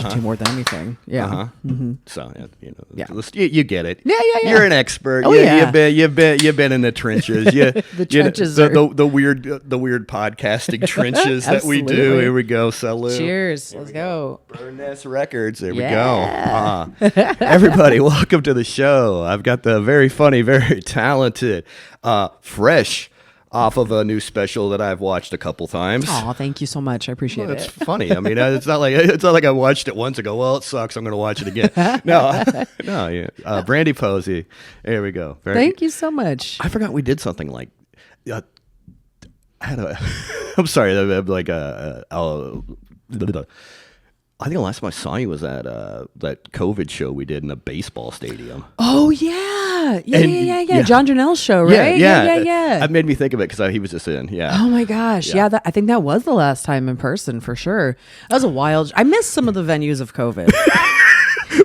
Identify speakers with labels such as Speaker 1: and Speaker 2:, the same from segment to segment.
Speaker 1: to more than anything. Yeah.
Speaker 2: So you get it.
Speaker 1: Yeah.
Speaker 2: You're an expert.
Speaker 1: Oh,
Speaker 2: You've been in the trenches.
Speaker 1: The trenches
Speaker 2: the weird podcasting trenches that we do.
Speaker 1: Absolutely.
Speaker 2: Here we go. Salute.
Speaker 1: Cheers. Let's go.
Speaker 2: Burn Nest Records. There
Speaker 1: Yeah.
Speaker 2: we go. Everybody, welcome to the show. I've got the very funny, very talented, fresh off of a new special that I've watched a couple times.
Speaker 1: Oh, thank you so much. I appreciate
Speaker 2: It's
Speaker 1: it.
Speaker 2: funny. I mean, it's not like I watched it once and go, well, it sucks. I'm going to watch it again. No. Yeah. Brandie Posey. There we go.
Speaker 1: Thank you so much.
Speaker 2: I forgot we did something like. I'm sorry. I think the last time I saw you was at that COVID show we did in a baseball stadium.
Speaker 1: Oh yeah. John Janelle's show, right? Yeah.
Speaker 2: That made me think of it because he was just in. Yeah.
Speaker 1: Oh my gosh. Yeah, I think that was the last time in person for sure. That was a wild. I missed some of the venues of COVID.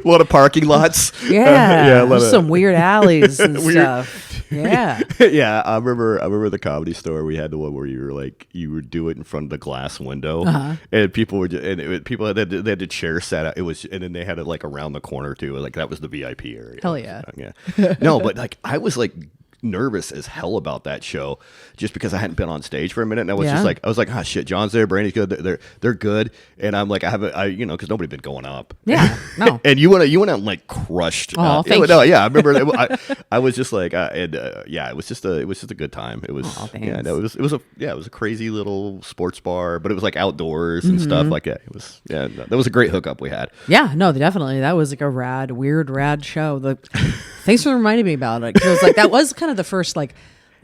Speaker 2: A lot of parking lots.
Speaker 1: Yeah. Some weird alleys and stuff. Yeah.
Speaker 2: Yeah. I remember the Comedy Store. We had the one where you would do it in front of the glass window, and people were they had the chair set out. And then they had it like around the corner too. Like that was the VIP area.
Speaker 1: Hell yeah.
Speaker 2: No, but like I was like nervous as hell about that show just because I hadn't been on stage for a minute, and I was like, oh shit, John's there, Brandie's good, they're good, and I'm like, because nobody'd been going up.
Speaker 1: Yeah, no.
Speaker 2: And you went out like crushed.
Speaker 1: Oh, thank you.
Speaker 2: No, yeah, I remember. I was just like, it was just a good time. It was, it was a crazy little sports bar, but it was like outdoors and stuff like that. It was, that was a great hookup we had.
Speaker 1: Yeah, no, definitely, that was like a weird show. Thanks for reminding me about it. Because like that was kind of the first like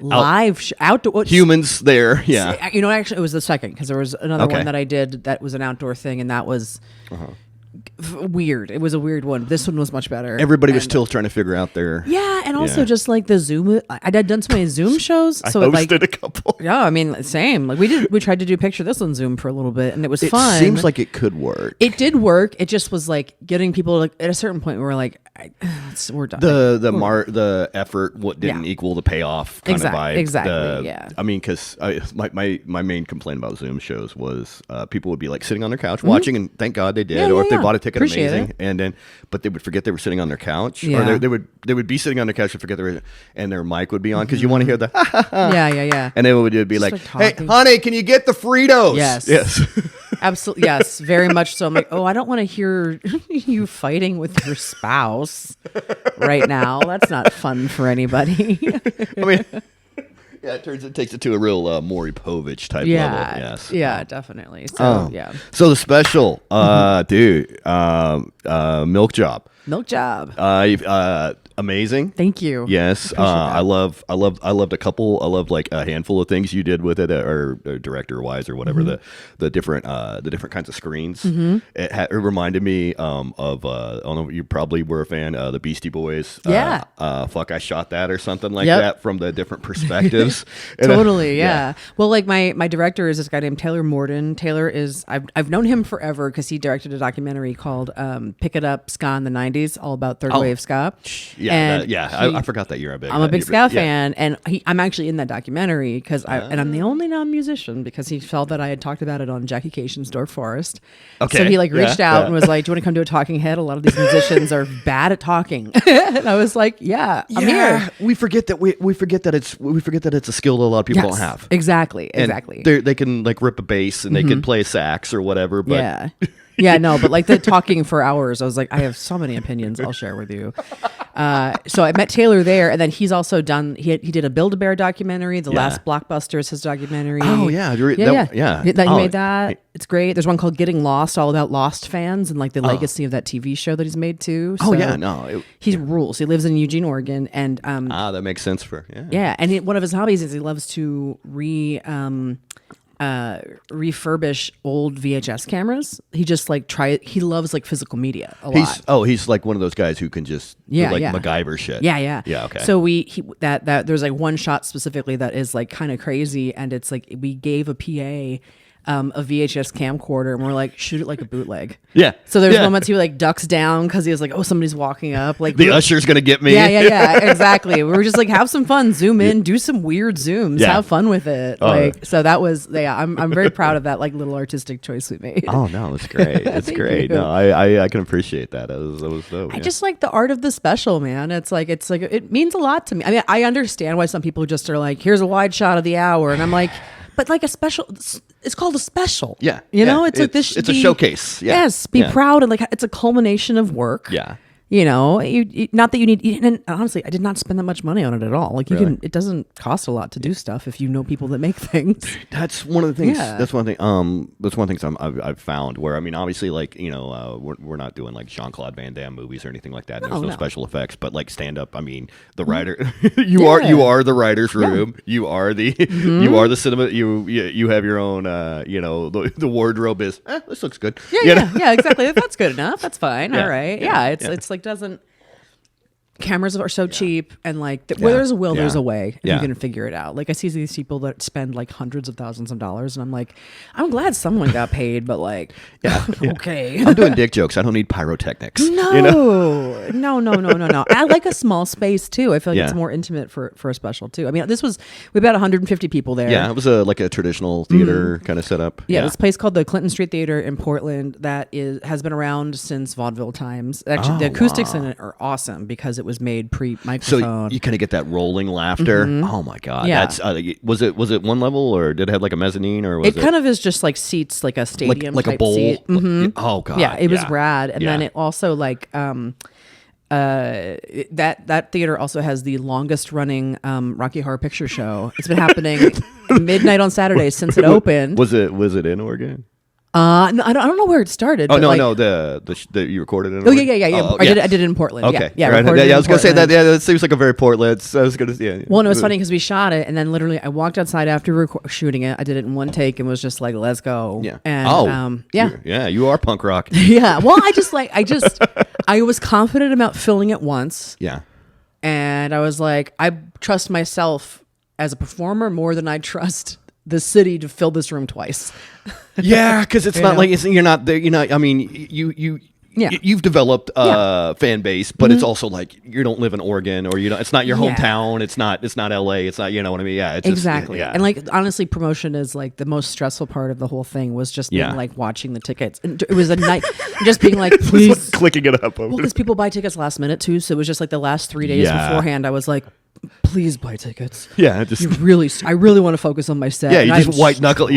Speaker 1: live outdoor
Speaker 2: humans there. Yeah,
Speaker 1: actually, it was the second because there was another one that I did that was an outdoor thing, and that was weird. It was a weird one. This one was much better.
Speaker 2: Everybody was still trying to figure out their
Speaker 1: and also just like the Zoom. I'd done so many Zoom shows, so
Speaker 2: I hosted a couple.
Speaker 1: Yeah, I mean, same. Like we tried to do Picture This on Zoom for a little bit, and it was fun.
Speaker 2: It seems like it could work.
Speaker 1: It did work. It just was like getting people like at a certain point we were like, we're done.
Speaker 2: The effort didn't equal the payoff kind of vibe.
Speaker 1: Exactly.
Speaker 2: I mean, because my main complaint about Zoom shows was people would be like sitting on their couch watching, and thank God they did, or if they bought a ticket, amazing. And but they would forget they were sitting on their couch, or they would be sitting on their couch and forget and their mic would be on because you want to hear the
Speaker 1: yeah.
Speaker 2: And they would be like, hey, honey, can you get the Fritos?
Speaker 1: Yes. Absolutely. Yes, very much so. I'm like, I don't want to hear you fighting with your spouse right now. That's not fun for anybody.
Speaker 2: I mean, it takes it to a real Maury Povich type level. Yes.
Speaker 1: Yeah, definitely. So,
Speaker 2: So the special, dude, Milk Job.
Speaker 1: Milk Job.
Speaker 2: Amazing.
Speaker 1: Thank you.
Speaker 2: Yes. I loved a couple. I loved like a handful of things you did with it, or director wise or whatever, the different kinds of screens. It reminded me of I don't know, you probably were a fan of the Beastie Boys. Fuck, I Shot That or something like that from the different perspectives.
Speaker 1: Totally. Yeah. Well, like my director is this guy named Taylor Morden. Taylor is I've known him forever because he directed a documentary called Pick It Up Ska in the 90s, all about third wave ska.
Speaker 2: I forgot that you're a big.
Speaker 1: I'm a big ska fan, and I'm actually in that documentary because I'm the only non-musician because he felt that I had talked about it on Jackie Cation's Dork Forest. Okay. So he reached out and was like, "Do you want to come to a talking head? A lot of these musicians are bad at talking." And I was like, "Yeah, I'm here."
Speaker 2: We forget that it's a skill that a lot of people don't have.
Speaker 1: Exactly.
Speaker 2: They can like rip a bass and they can play sax or whatever. But
Speaker 1: but like the talking for hours, I was like, I have so many opinions I'll share with you. So I met Taylor there, and then he's also done. He did a Build-A-Bear documentary. The Last Blockbuster is his documentary.
Speaker 2: Oh yeah,
Speaker 1: He made that. It's great. There's one called Getting Lost, all about Lost fans and like the legacy of that TV show that he's made too. So he rules. He lives in Eugene, Oregon, and
Speaker 2: that makes sense for
Speaker 1: And one of his hobbies is he loves to refurbish old VHS cameras. He just he loves like physical media a lot.
Speaker 2: He's like one of those guys who can just do MacGyver shit.
Speaker 1: Yeah,
Speaker 2: okay.
Speaker 1: So there's like one shot specifically that is like kind of crazy, and it's like we gave a PA a VHS camcorder, and we're like, shoot it like a bootleg.
Speaker 2: Yeah.
Speaker 1: So there's moments he like ducks down because he was like, oh, somebody's walking up. Like
Speaker 2: the usher's gonna get me.
Speaker 1: Yeah, exactly. We were just like, have some fun, zoom in, do some weird zooms, have fun with it. So that was I'm very proud of that like little artistic choice we made.
Speaker 2: Oh no, it's great. It's great. No, I can appreciate that. That was dope.
Speaker 1: I just like the art of the special, man. It's like it means a lot to me. I mean, I understand why some people just are like, here's a wide shot of the hour, and I'm like, but like a special, it's called a special.
Speaker 2: Yeah.
Speaker 1: It's like this.
Speaker 2: It's a showcase. Yeah.
Speaker 1: Yes. Be proud, and like it's a culmination of work.
Speaker 2: Yeah.
Speaker 1: You know, not that you need, and honestly, I did not spend that much money on it at all. Like it doesn't cost a lot to do stuff if you know people that make things.
Speaker 2: That's one of the things. Yeah. That's one thing. That's one thing I've found where, I mean, obviously, like, you know, we're not doing like Jean-Claude Van Damme movies or anything like that. There's no special effects, but like stand up. I mean, the writer, you are the writer's room. You are the you are the cinema. You have your own. You know, the wardrobe is. This looks good.
Speaker 1: Yeah, exactly. If that's good enough, that's fine. All right. Yeah, it's like. Cameras are so cheap, and like where there's a will, there's a way. You can figure it out. Like I see these people that spend like hundreds of thousands of dollars, and I'm like, I'm glad someone got paid, but like, okay.
Speaker 2: I'm doing dick jokes. I don't need pyrotechnics.
Speaker 1: No,
Speaker 2: you know?
Speaker 1: no. I like a small space too. I feel like it's more intimate for a special too. I mean, we had about 150 people there.
Speaker 2: Yeah, it was like a traditional theater kind of setup.
Speaker 1: Yeah, this place called the Clinton Street Theater in Portland that has been around since vaudeville times. Actually, the acoustics in it are awesome because it was made pre-microphone.
Speaker 2: So you kind of get that rolling laughter. Oh my god! Yeah. That's was it one level, or did it have like a mezzanine, or was it
Speaker 1: kind of is just like seats, like a stadium
Speaker 2: like
Speaker 1: type
Speaker 2: a bowl?
Speaker 1: Seat.
Speaker 2: Oh god!
Speaker 1: Yeah, it was rad, and then it also like that theater also has the longest running Rocky Horror Picture Show. It's been happening midnight on Saturdays since it opened.
Speaker 2: Was it in Oregon?
Speaker 1: No, I don't know where it started.
Speaker 2: Oh no, the you recorded it.
Speaker 1: Oh yeah. Oh, I did it in Portland.
Speaker 2: Okay,
Speaker 1: yeah.
Speaker 2: Right. I was gonna say that. Yeah, that seems like a very Portland. I was gonna. Yeah.
Speaker 1: Well, no, it was funny because we shot it, and then literally I walked outside after shooting it. I did it in one take and was just like, "Let's go."
Speaker 2: Yeah.
Speaker 1: And,
Speaker 2: you are punk rock.
Speaker 1: Yeah. Well, I was confident about filling it once.
Speaker 2: Yeah.
Speaker 1: And I was like, I trust myself as a performer more than I trust the city to fill this room twice.
Speaker 2: Yeah, because it's not like you're not there. You're not. I mean, you've developed a fan base, but it's also like you don't live in Oregon, or it's not your hometown. It's not LA. It's not, you know what I mean? Yeah, it's
Speaker 1: exactly.
Speaker 2: Just,
Speaker 1: and like honestly, promotion is like the most stressful part of the whole thing. Was just being, like watching the tickets. And it was a night, just being like, please
Speaker 2: clicking it up.
Speaker 1: Well, because people buy tickets last minute too, so it was just like the last 3 days beforehand. I was like, please buy tickets.
Speaker 2: Yeah,
Speaker 1: I really want to focus on my set.
Speaker 2: Yeah, you just white knuckling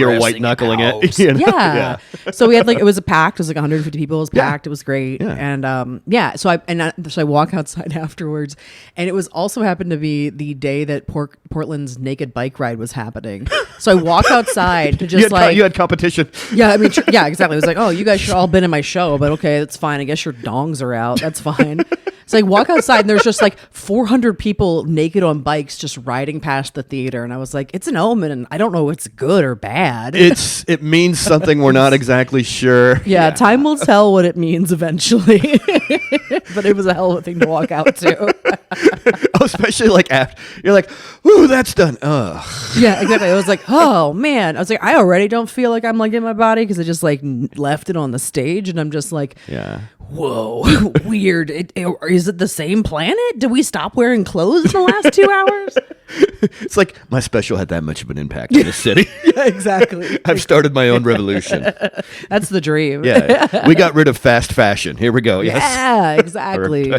Speaker 2: it. You know?
Speaker 1: Yeah. So we had it was packed. It was like 150 people. It was packed. It was great. Yeah. And so I walk outside afterwards, and it was also happened to be the day that Portland's naked bike ride was happening. So I walk outside to just
Speaker 2: you had competition.
Speaker 1: Yeah, I mean, exactly. It was like, oh, you guys should all been in my show, but okay, that's fine. I guess your dongs are out. That's fine. So I walk outside, and there's just like 400 people naked on bikes just riding past the theater, and I was like, it's an omen, and I don't know if it's good or bad.
Speaker 2: It means something we're not exactly sure.
Speaker 1: Yeah, time will tell what it means eventually. But it was a hell of a thing to walk out to.
Speaker 2: Especially like after you're like, ooh, that's done. Ugh.
Speaker 1: Yeah, exactly. I was like, oh man. I was like, I already don't feel like I'm like in my body because I just like left it on the stage, and I'm just like, whoa, weird. Is it the same planet? Did we stop wearing clothes in the last 2 hours?
Speaker 2: It's like my special had that much of an impact in the city.
Speaker 1: Yeah, exactly.
Speaker 2: I've started my own revolution.
Speaker 1: That's the dream.
Speaker 2: Yeah, we got rid of fast fashion. Here we go. Yes.
Speaker 1: Yeah, exactly.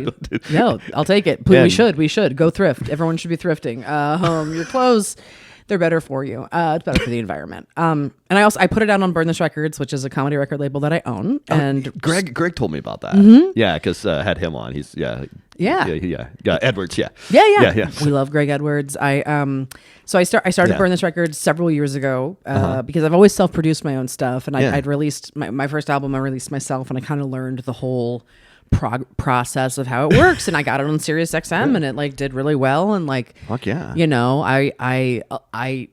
Speaker 1: No, I'll take it. We should go thrift. Everyone should be thrifting. Your clothes, they're better for you. It's better for the environment. And I put it out on Burn This Records, which is a comedy record label that I own. And
Speaker 2: Greg told me about that. Yeah, because had him on. He's Edwards. Yeah.
Speaker 1: We love Greg Edwards. So I started Burn This Records several years ago because I've always self-produced my own stuff, and I'd released my first album. I released myself, and I kind of learned the whole process of how it works, and I got it on Sirius XM, and it like did really well, and like,
Speaker 2: fuck yeah,
Speaker 1: I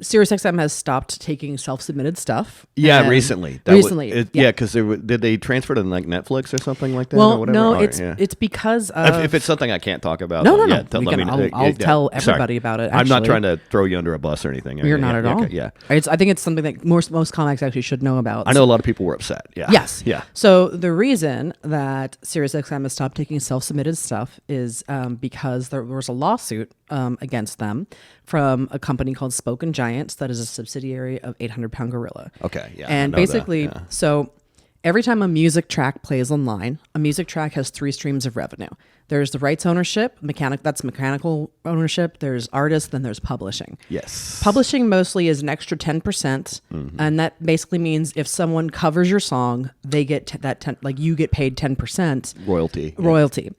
Speaker 1: SiriusXM has stopped taking self-submitted stuff.
Speaker 2: Yeah, recently.
Speaker 1: Yeah,
Speaker 2: because did they transfer to like Netflix or something like that?
Speaker 1: Well,
Speaker 2: or whatever?
Speaker 1: no, it's because of...
Speaker 2: If it's something I can't talk about,
Speaker 1: no. I'll
Speaker 2: yeah,
Speaker 1: tell everybody about it. Actually.
Speaker 2: I'm not trying to throw you under a bus or anything.
Speaker 1: You're not at all.
Speaker 2: Okay, yeah.
Speaker 1: I think it's something that most comics actually should know about.
Speaker 2: I know a lot of people were upset. Yeah.
Speaker 1: Yes.
Speaker 2: Yeah.
Speaker 1: So the reason that SiriusXM has stopped taking self-submitted stuff is because there was a lawsuit against them from a company called Spoken Giants that is a subsidiary of 800 Pound Gorilla.
Speaker 2: Okay, yeah.
Speaker 1: And basically, so every time a music track plays online, a music track has 3 streams of revenue. There's the rights ownership, mechanical ownership, there's artists, then there's publishing.
Speaker 2: Yes.
Speaker 1: Publishing mostly is an extra 10%, and that basically means if someone covers your song, they get you get paid 10%
Speaker 2: royalty.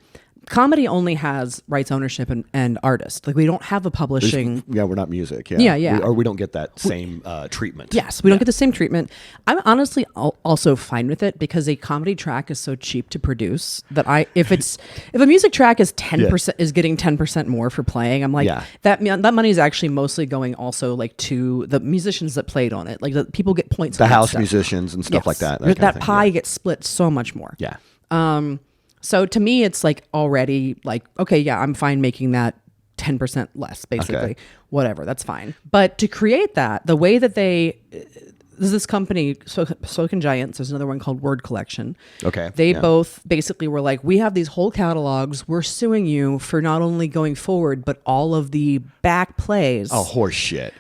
Speaker 1: Comedy only has rights ownership and artist. Like we don't have a publishing.
Speaker 2: We're not music. Yeah.
Speaker 1: Yeah.
Speaker 2: We don't get that same treatment.
Speaker 1: Yes, we don't get the same treatment. I'm honestly also fine with it because a comedy track is so cheap to produce that if a music track is 10% is getting 10% more for playing, I'm like that money is actually mostly going also like to the musicians that played on it. Like the people get points.
Speaker 2: The house musicians and stuff like that.
Speaker 1: That pie gets split so much more.
Speaker 2: Yeah.
Speaker 1: So to me, it's like already like, okay, yeah, I'm fine making that 10% less, basically. Okay. Whatever, that's fine. But to create that, the way that there's this company, Spoken Giants, there's another one called Word Collection.
Speaker 2: Okay.
Speaker 1: They both basically were like, we have these whole catalogs. We're suing you for not only going forward, but all of the back plays.
Speaker 2: Oh, horse shit.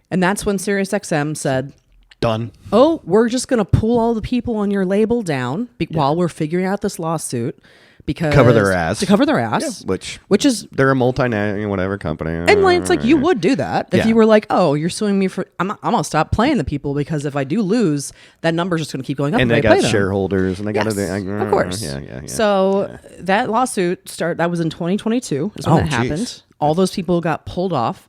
Speaker 1: And that's when SiriusXM said,
Speaker 2: done.
Speaker 1: Oh, we're just going to pull all the people on your label down while we're figuring out this lawsuit because
Speaker 2: to cover their ass.
Speaker 1: Yeah, which is
Speaker 2: they're a multinational whatever company.
Speaker 1: And like, it's like you would do that if you were like, oh, you're suing me for I'm gonna stop playing the people because if I do lose, that number's just gonna keep going up.
Speaker 2: And they got shareholders and they got
Speaker 1: of course.
Speaker 2: Yeah.
Speaker 1: So that lawsuit that was in 2022 is when that happened. All those people got pulled off.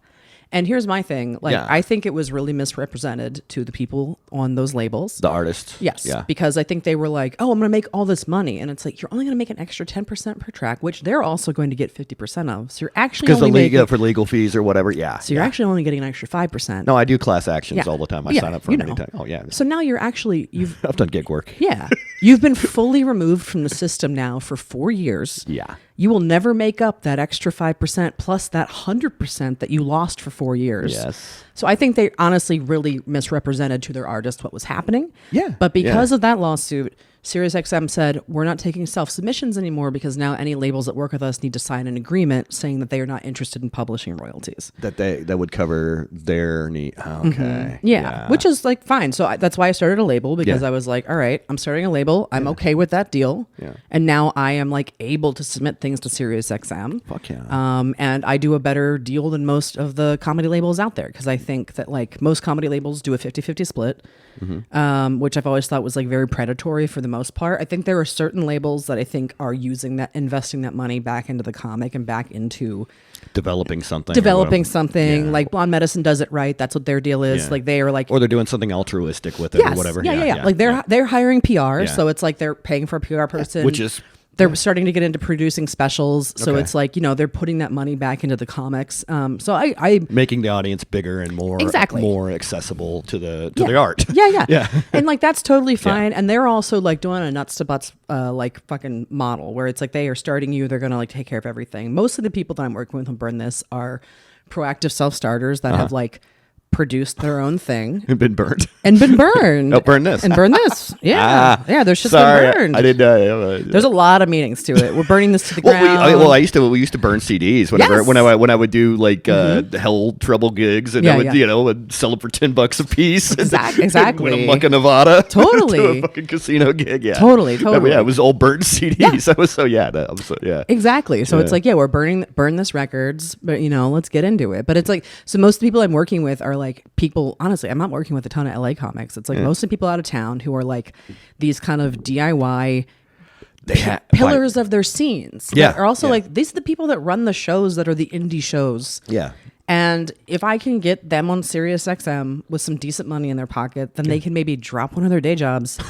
Speaker 1: And here's my thing. I think it was really misrepresented to the people on those labels.
Speaker 2: The artists.
Speaker 1: Yes. Yeah. Because I think they were like, oh, I'm going to make all this money. And it's like, you're only going to make an extra 10% per track, which they're also going to get 50% of. So you're actually only
Speaker 2: for legal fees or whatever. Yeah.
Speaker 1: So you're actually only getting an extra 5%.
Speaker 2: No, I do class actions all the time. I sign up for them. Oh, yeah.
Speaker 1: So now I've
Speaker 2: done gig work.
Speaker 1: Yeah. You've been fully removed from the system now for 4 years.
Speaker 2: Yeah.
Speaker 1: You will never make up that extra 5% plus that 100% that you lost for 4 years.
Speaker 2: Yes.
Speaker 1: So I think they honestly really misrepresented to their artist what was happening.
Speaker 2: Yeah.
Speaker 1: But because of that lawsuit, SiriusXM said, we're not taking self-submissions anymore because now any labels that work with us need to sign an agreement saying that they are not interested in publishing royalties.
Speaker 2: That would cover their need. Okay.
Speaker 1: Mm-hmm. Yeah. Which is like fine. So that's why I started a label because I was like, all right, I'm starting a label. I'm okay with that deal.
Speaker 2: Yeah.
Speaker 1: And now I am like able to submit things to SiriusXM.
Speaker 2: Fuck yeah.
Speaker 1: And I do a better deal than most of the comedy labels out there because I think that like most comedy labels do a 50-50 split, which I've always thought was like very predatory for the most part. I think there are certain labels that I think are investing that money back into the comic and back into
Speaker 2: developing something.
Speaker 1: Like Blonde Medicine does it right. That's what their deal is. Like they are like,
Speaker 2: or they're doing something altruistic with it or whatever.
Speaker 1: Yeah. Like they're hiring PR, so it's like they're paying for a PR person,
Speaker 2: which is.
Speaker 1: They're starting to get into producing specials, so it's like they're putting that money back into the comics. So I
Speaker 2: making the audience bigger and more accessible to the art.
Speaker 1: Yeah. And like that's totally fine. And they're also like doing a nuts to butts like fucking model where it's like they are starting you. They're gonna like take care of everything. Most of the people that I'm working with on Burn This are proactive self starters that have like produced their own thing
Speaker 2: and been burned.
Speaker 1: Oh,
Speaker 2: burn this.
Speaker 1: And burn this. Yeah. Their shit's been burned.
Speaker 2: I didn't know.
Speaker 1: There's a lot of meanings to it. We're burning this to the ground.
Speaker 2: We used to burn CDs when I would do like hell trouble gigs and I would would sell them for $10 a piece.
Speaker 1: Exactly.
Speaker 2: Win a muck of Nevada.
Speaker 1: Totally.
Speaker 2: To a fucking casino gig. Yeah.
Speaker 1: Totally.
Speaker 2: It was all burnt CDs.
Speaker 1: Exactly. So it's like, we're burn this records, but let's get into it. But it's like, so most of the people I'm working with are like people, honestly, I'm not working with a ton of LA comics. It's like most of the people out of town who are like these kind of DIY pillars of their scenes.
Speaker 2: Yeah.
Speaker 1: Are also like, these are the people that run the shows that are the indie shows.
Speaker 2: Yeah.
Speaker 1: And if I can get them on SiriusXM with some decent money in their pocket, then they can maybe drop one of their day jobs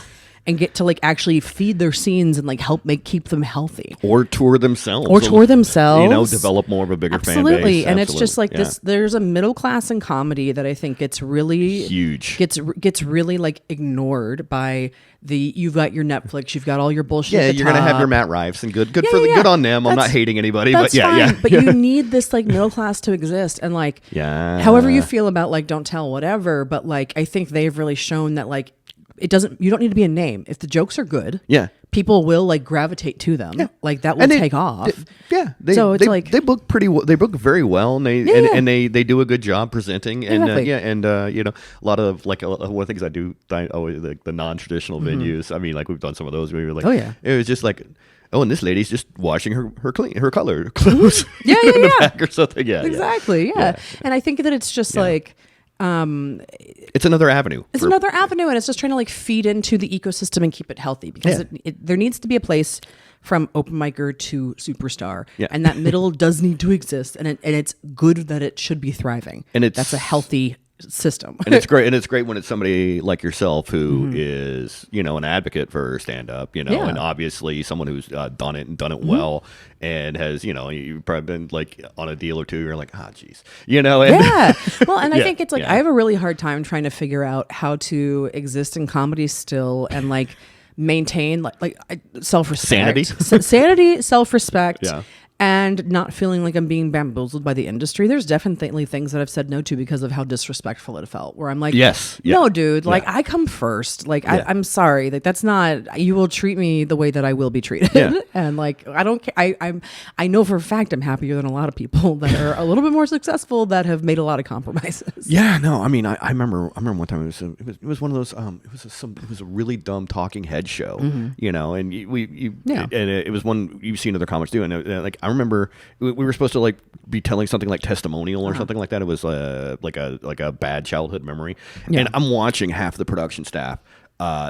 Speaker 1: and get to like actually feed their scenes and like help keep them healthy,
Speaker 2: or tour themselves,
Speaker 1: develop
Speaker 2: more of a bigger fan base.
Speaker 1: Absolutely. And it's just like this. There's a middle class in comedy that I think gets really
Speaker 2: huge,
Speaker 1: gets really like ignored by you've got your Netflix, you've got all your bullshit.
Speaker 2: Yeah, you're gonna have your Matt Rives and good on them. I'm not hating anybody, but
Speaker 1: fine. But you need this like middle class to exist, and like however you feel about like Don't Tell, whatever. But like I think they've really shown that like you don't need to be a name if the jokes are good.
Speaker 2: Yeah.
Speaker 1: People will like gravitate to them. Yeah. Like that will take off.
Speaker 2: They book pretty well. They book very well, and they do a good job presenting. And a lot of like one of the things I do, like the non-traditional venues. I mean, like we've done some of those. We were like, it was just like, and this lady's just washing her color clothes.
Speaker 1: in the
Speaker 2: back or something. Yeah,
Speaker 1: exactly. Yeah. And I think that it's just like.
Speaker 2: It's another avenue.
Speaker 1: It's another avenue, and it's just trying to like feed into the ecosystem and keep it healthy, because there needs to be a place from open micer to superstar, and that middle does need to exist, and it's good that it should be thriving, and that's a healthy system.
Speaker 2: And it's great. And it's great when it's somebody like yourself who is, an advocate for stand up, and obviously someone who's done it well, and has, you've probably been like on a deal or two. You're like, geez, and
Speaker 1: well, and I think it's like I have a really hard time trying to figure out how to exist in comedy still and like maintain like self-respect, sanity, self-respect. And not feeling like I'm being bamboozled by the industry. There's definitely things that I've said no to because of how disrespectful it felt. Where I'm like, no, dude, like I come first. Like I'm sorry, like that's not. You will treat me the way that I will be treated, and like I don't. I know for a fact I'm happier than a lot of people that are a little bit more successful that have made a lot of compromises.
Speaker 2: Yeah, no, I mean, I remember one time it was one of those. It was a really dumb talking head show, and it was one you've seen other comics do, and like I remember we were supposed to like be telling something like testimonial or something like that. It was like a bad childhood memory, and I'm watching half the production staff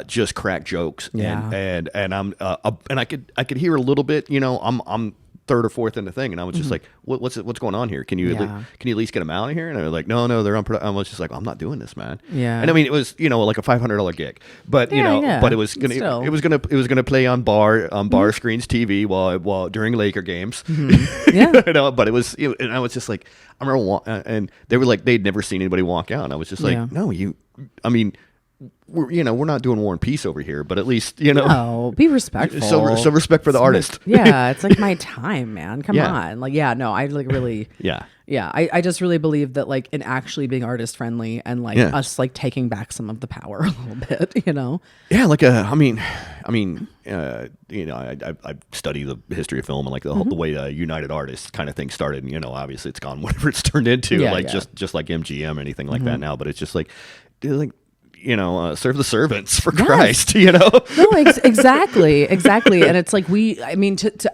Speaker 2: just crack jokes, and I'm and I could hear a little bit. I'm third or fourth in the thing, and I was just like, what's going on here? Can you at least get them out of here? And I was like, no, they're on production. I was just like, I'm not doing this, man. And I mean, it was like a $500 gig, but but it was gonna play on bar screens TV while during Laker games. But it was, and I was just like, I remember and they were like, they'd never seen anybody walk out, and I was just like, no, I mean, we're not doing War and Peace over here, but at least
Speaker 1: no, be respectful.
Speaker 2: So respect for the artist.
Speaker 1: It's like my time, man. Come on, like I like really I just really believe that like in actually being artist friendly and like us like taking back some of the power a little bit,
Speaker 2: like I study the history of film and like the way United Artists kind of thing started, and obviously it's gone whatever it's turned into, just like MGM or anything like that now, but it's just like serve the servants for Christ, No,
Speaker 1: exactly. And it's like I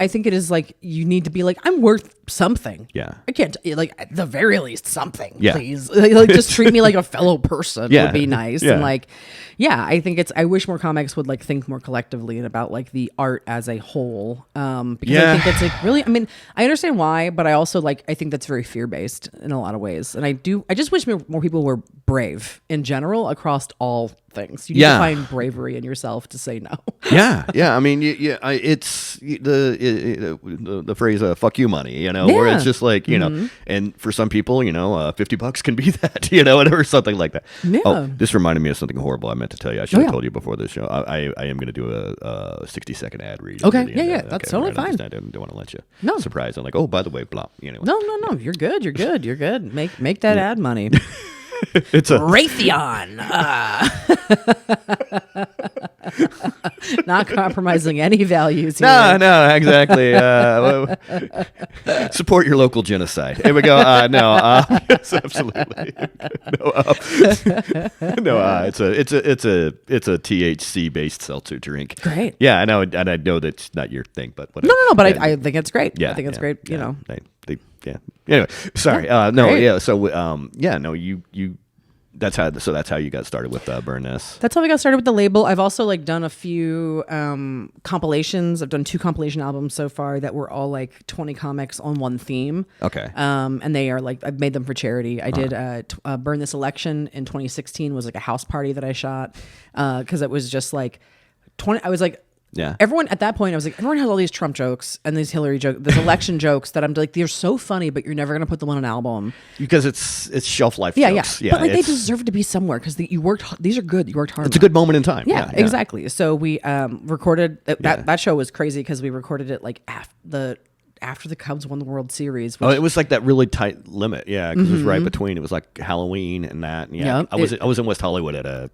Speaker 1: think it is like you need to be like, I'm worth something. I can't like at the very least something, please. Like just treat me like a fellow person would be nice. And like, I think I wish more comics would like think more collectively and about like the art as a whole. Because I think it's like really, I mean, I understand why, but I also like, I think that's very fear based in a lot of ways. And I just wish more people were brave in general across all things. You need to find bravery in yourself to say no.
Speaker 2: I mean, it's the phrase "fuck you money," where it's just like and for some people, $50 can be that, or something like that. Oh, this reminded me of something horrible I meant to tell you. I should have told you before this show. I am going to do a 60-second ad read.
Speaker 1: Okay, that's totally fine.
Speaker 2: I don't want to let you surprise. I'm like, oh, by the way, blah. Anyway.
Speaker 1: No, you're good. Make that ad money. It's a Raytheon. Not compromising any values here.
Speaker 2: No, exactly. Support your local genocide. Here we go. Yes, absolutely. It's a THC based seltzer drink.
Speaker 1: Great.
Speaker 2: Yeah, I know, and I know that's not your thing, but whatever.
Speaker 1: No, but I think it's great. I think it's great.
Speaker 2: Anyway, sorry. So you. That's how you got started with Burn This.
Speaker 1: That's how we got started with the label. I've also like done a few compilations. I've done 2 compilation albums so far that were all like 20 comics on one theme.
Speaker 2: Okay.
Speaker 1: And they are like, I've made them for charity. I did Burn This Election in 2016 was like a house party that I shot because it was just like I was like, everyone at that point, I was like, everyone has all these Trump jokes and these Hillary jokes, these election jokes that I'm like, they're so funny, but you're never going to put them on an album
Speaker 2: because it's shelf life jokes.
Speaker 1: But like they deserve to be somewhere because you worked. These are good. You worked hard.
Speaker 2: It's a good moment in time.
Speaker 1: Yeah, exactly. So we recorded that show was crazy because we recorded it like after the Cubs won the World Series.
Speaker 2: It was like that really tight limit, because it was right between. It was like Halloween and that. And I was in West Hollywood at a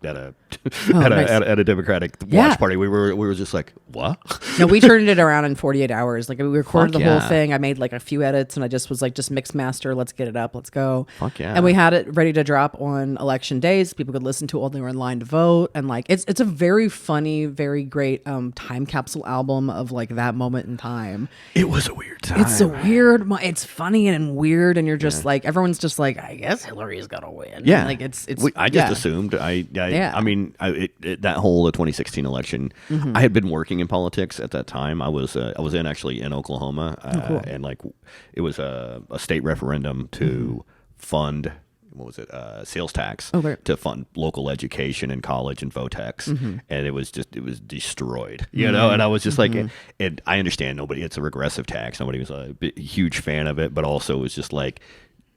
Speaker 2: Democratic watch party. We were just like, what?
Speaker 1: No, we turned it around in 48 hours. Like we recorded the whole thing. I made like a few edits, and I just was like, just mix master. Let's get it up. Let's go.
Speaker 2: Fuck yeah!
Speaker 1: And we had it ready to drop on election days. People could listen to it while they were in line to vote. And like, it's a very funny, very great time capsule album of like that moment in time.
Speaker 2: It was a weird time.
Speaker 1: It's so weird. It's funny and weird, and you're just like, everyone's just like, I guess Hillary's gonna win.
Speaker 2: Yeah,
Speaker 1: like
Speaker 2: I just assumed. I mean, that whole 2016 election. I had been working in politics at that time. I was actually in Oklahoma,
Speaker 1: cool.
Speaker 2: and like it was a state referendum to fund. What was it? Sales tax to fund local education and college and Votex, and it was destroyed, And I was just like, and I understand it's a regressive tax. Nobody was a huge fan of it, but also it was just like.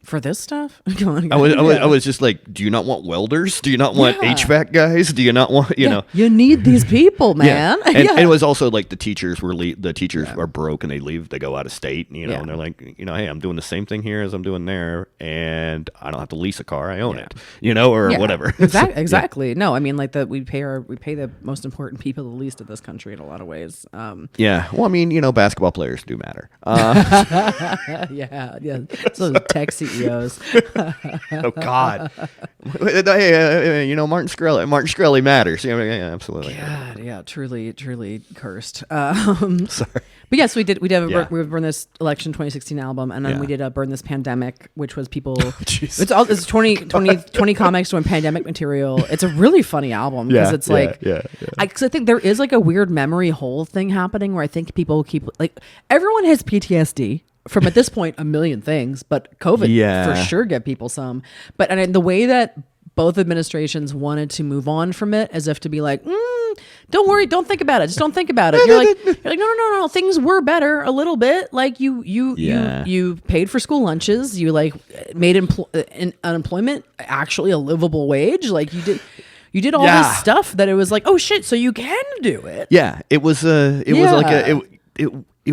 Speaker 1: For this stuff?
Speaker 2: I was just like, do you not want welders? Do you not want HVAC guys? Do you not want,
Speaker 1: You need these people, man.
Speaker 2: And it was also like the teachers are broke and they go out of state, and they're like, hey, I'm doing the same thing here as I'm doing there, and I don't have to lease a car. I own it, or whatever.
Speaker 1: Exactly. No, I mean, like we pay the most important people the least in this country in a lot of ways.
Speaker 2: Well, I mean, basketball players do matter.
Speaker 1: So tech CEOs.
Speaker 2: Oh God. Hey, Martin Shkreli matters. Yeah, absolutely.
Speaker 1: God, yeah, truly cursed.
Speaker 2: Sorry.
Speaker 1: But yes, we burned this election 2016 album, and then we did a Burn This Pandemic, which was people. It's 20 comics doing pandemic material. It's a really funny album because it's like, because I think there is like a weird memory hole thing happening where I think people keep like everyone has PTSD. From at this point, a million things, but COVID for sure get people some. But and the way that both administrations wanted to move on from it, as if to be like, don't worry, don't think about it, just don't think about it. You're like, no, things were better a little bit. Like you paid for school lunches, you like made unemployment actually a livable wage. Like you did all this stuff that it was like, oh shit, so you can do it.
Speaker 2: Yeah, it was it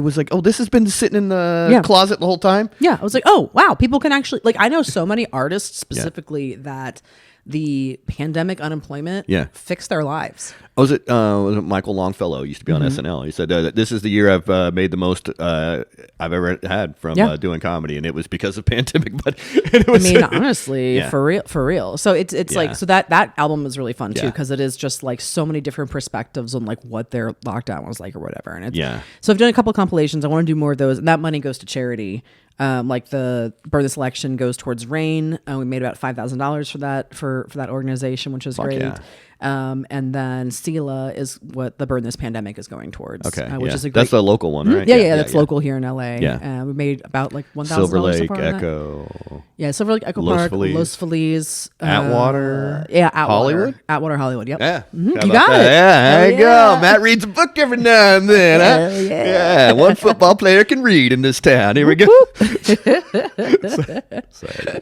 Speaker 2: was like, oh, this has been sitting in the closet the whole time.
Speaker 1: Yeah, I was like, oh, wow, people can actually, like, I know so many artists specifically that the pandemic unemployment fixed their lives.
Speaker 2: Was it Michael Longfellow used to be on SNL? He said, this is the year I've made the most I've ever had from doing comedy, and it was because of pandemic. But it was,
Speaker 1: honestly, for real. So it's like, so that album was really fun too, because it is just like so many different perspectives on like what their lockdown was like or whatever. And so I've done a couple of compilations. I want to do more of those, and that money goes to charity. Like the Burn This Election goes towards RAIN. We made about $5,000 for that organization, which is great. Yeah. And then SELA is what the Burn This Pandemic is going towards.
Speaker 2: Okay,
Speaker 1: which is a great,
Speaker 2: that's the local one, right?
Speaker 1: Yeah, that's local here in LA. Yeah, we made about like $1,000
Speaker 2: Silver Lake
Speaker 1: so far
Speaker 2: Echo.
Speaker 1: Yeah, Silver Lake Echo Park, Los Feliz,
Speaker 2: Atwater.
Speaker 1: Hollywood. Atwater Hollywood. Yep.
Speaker 2: Yeah,
Speaker 1: you got it.
Speaker 2: Yeah, there you go. Matt reads a book every now and then. Huh? Yeah, one football player can read in this town. Here we go.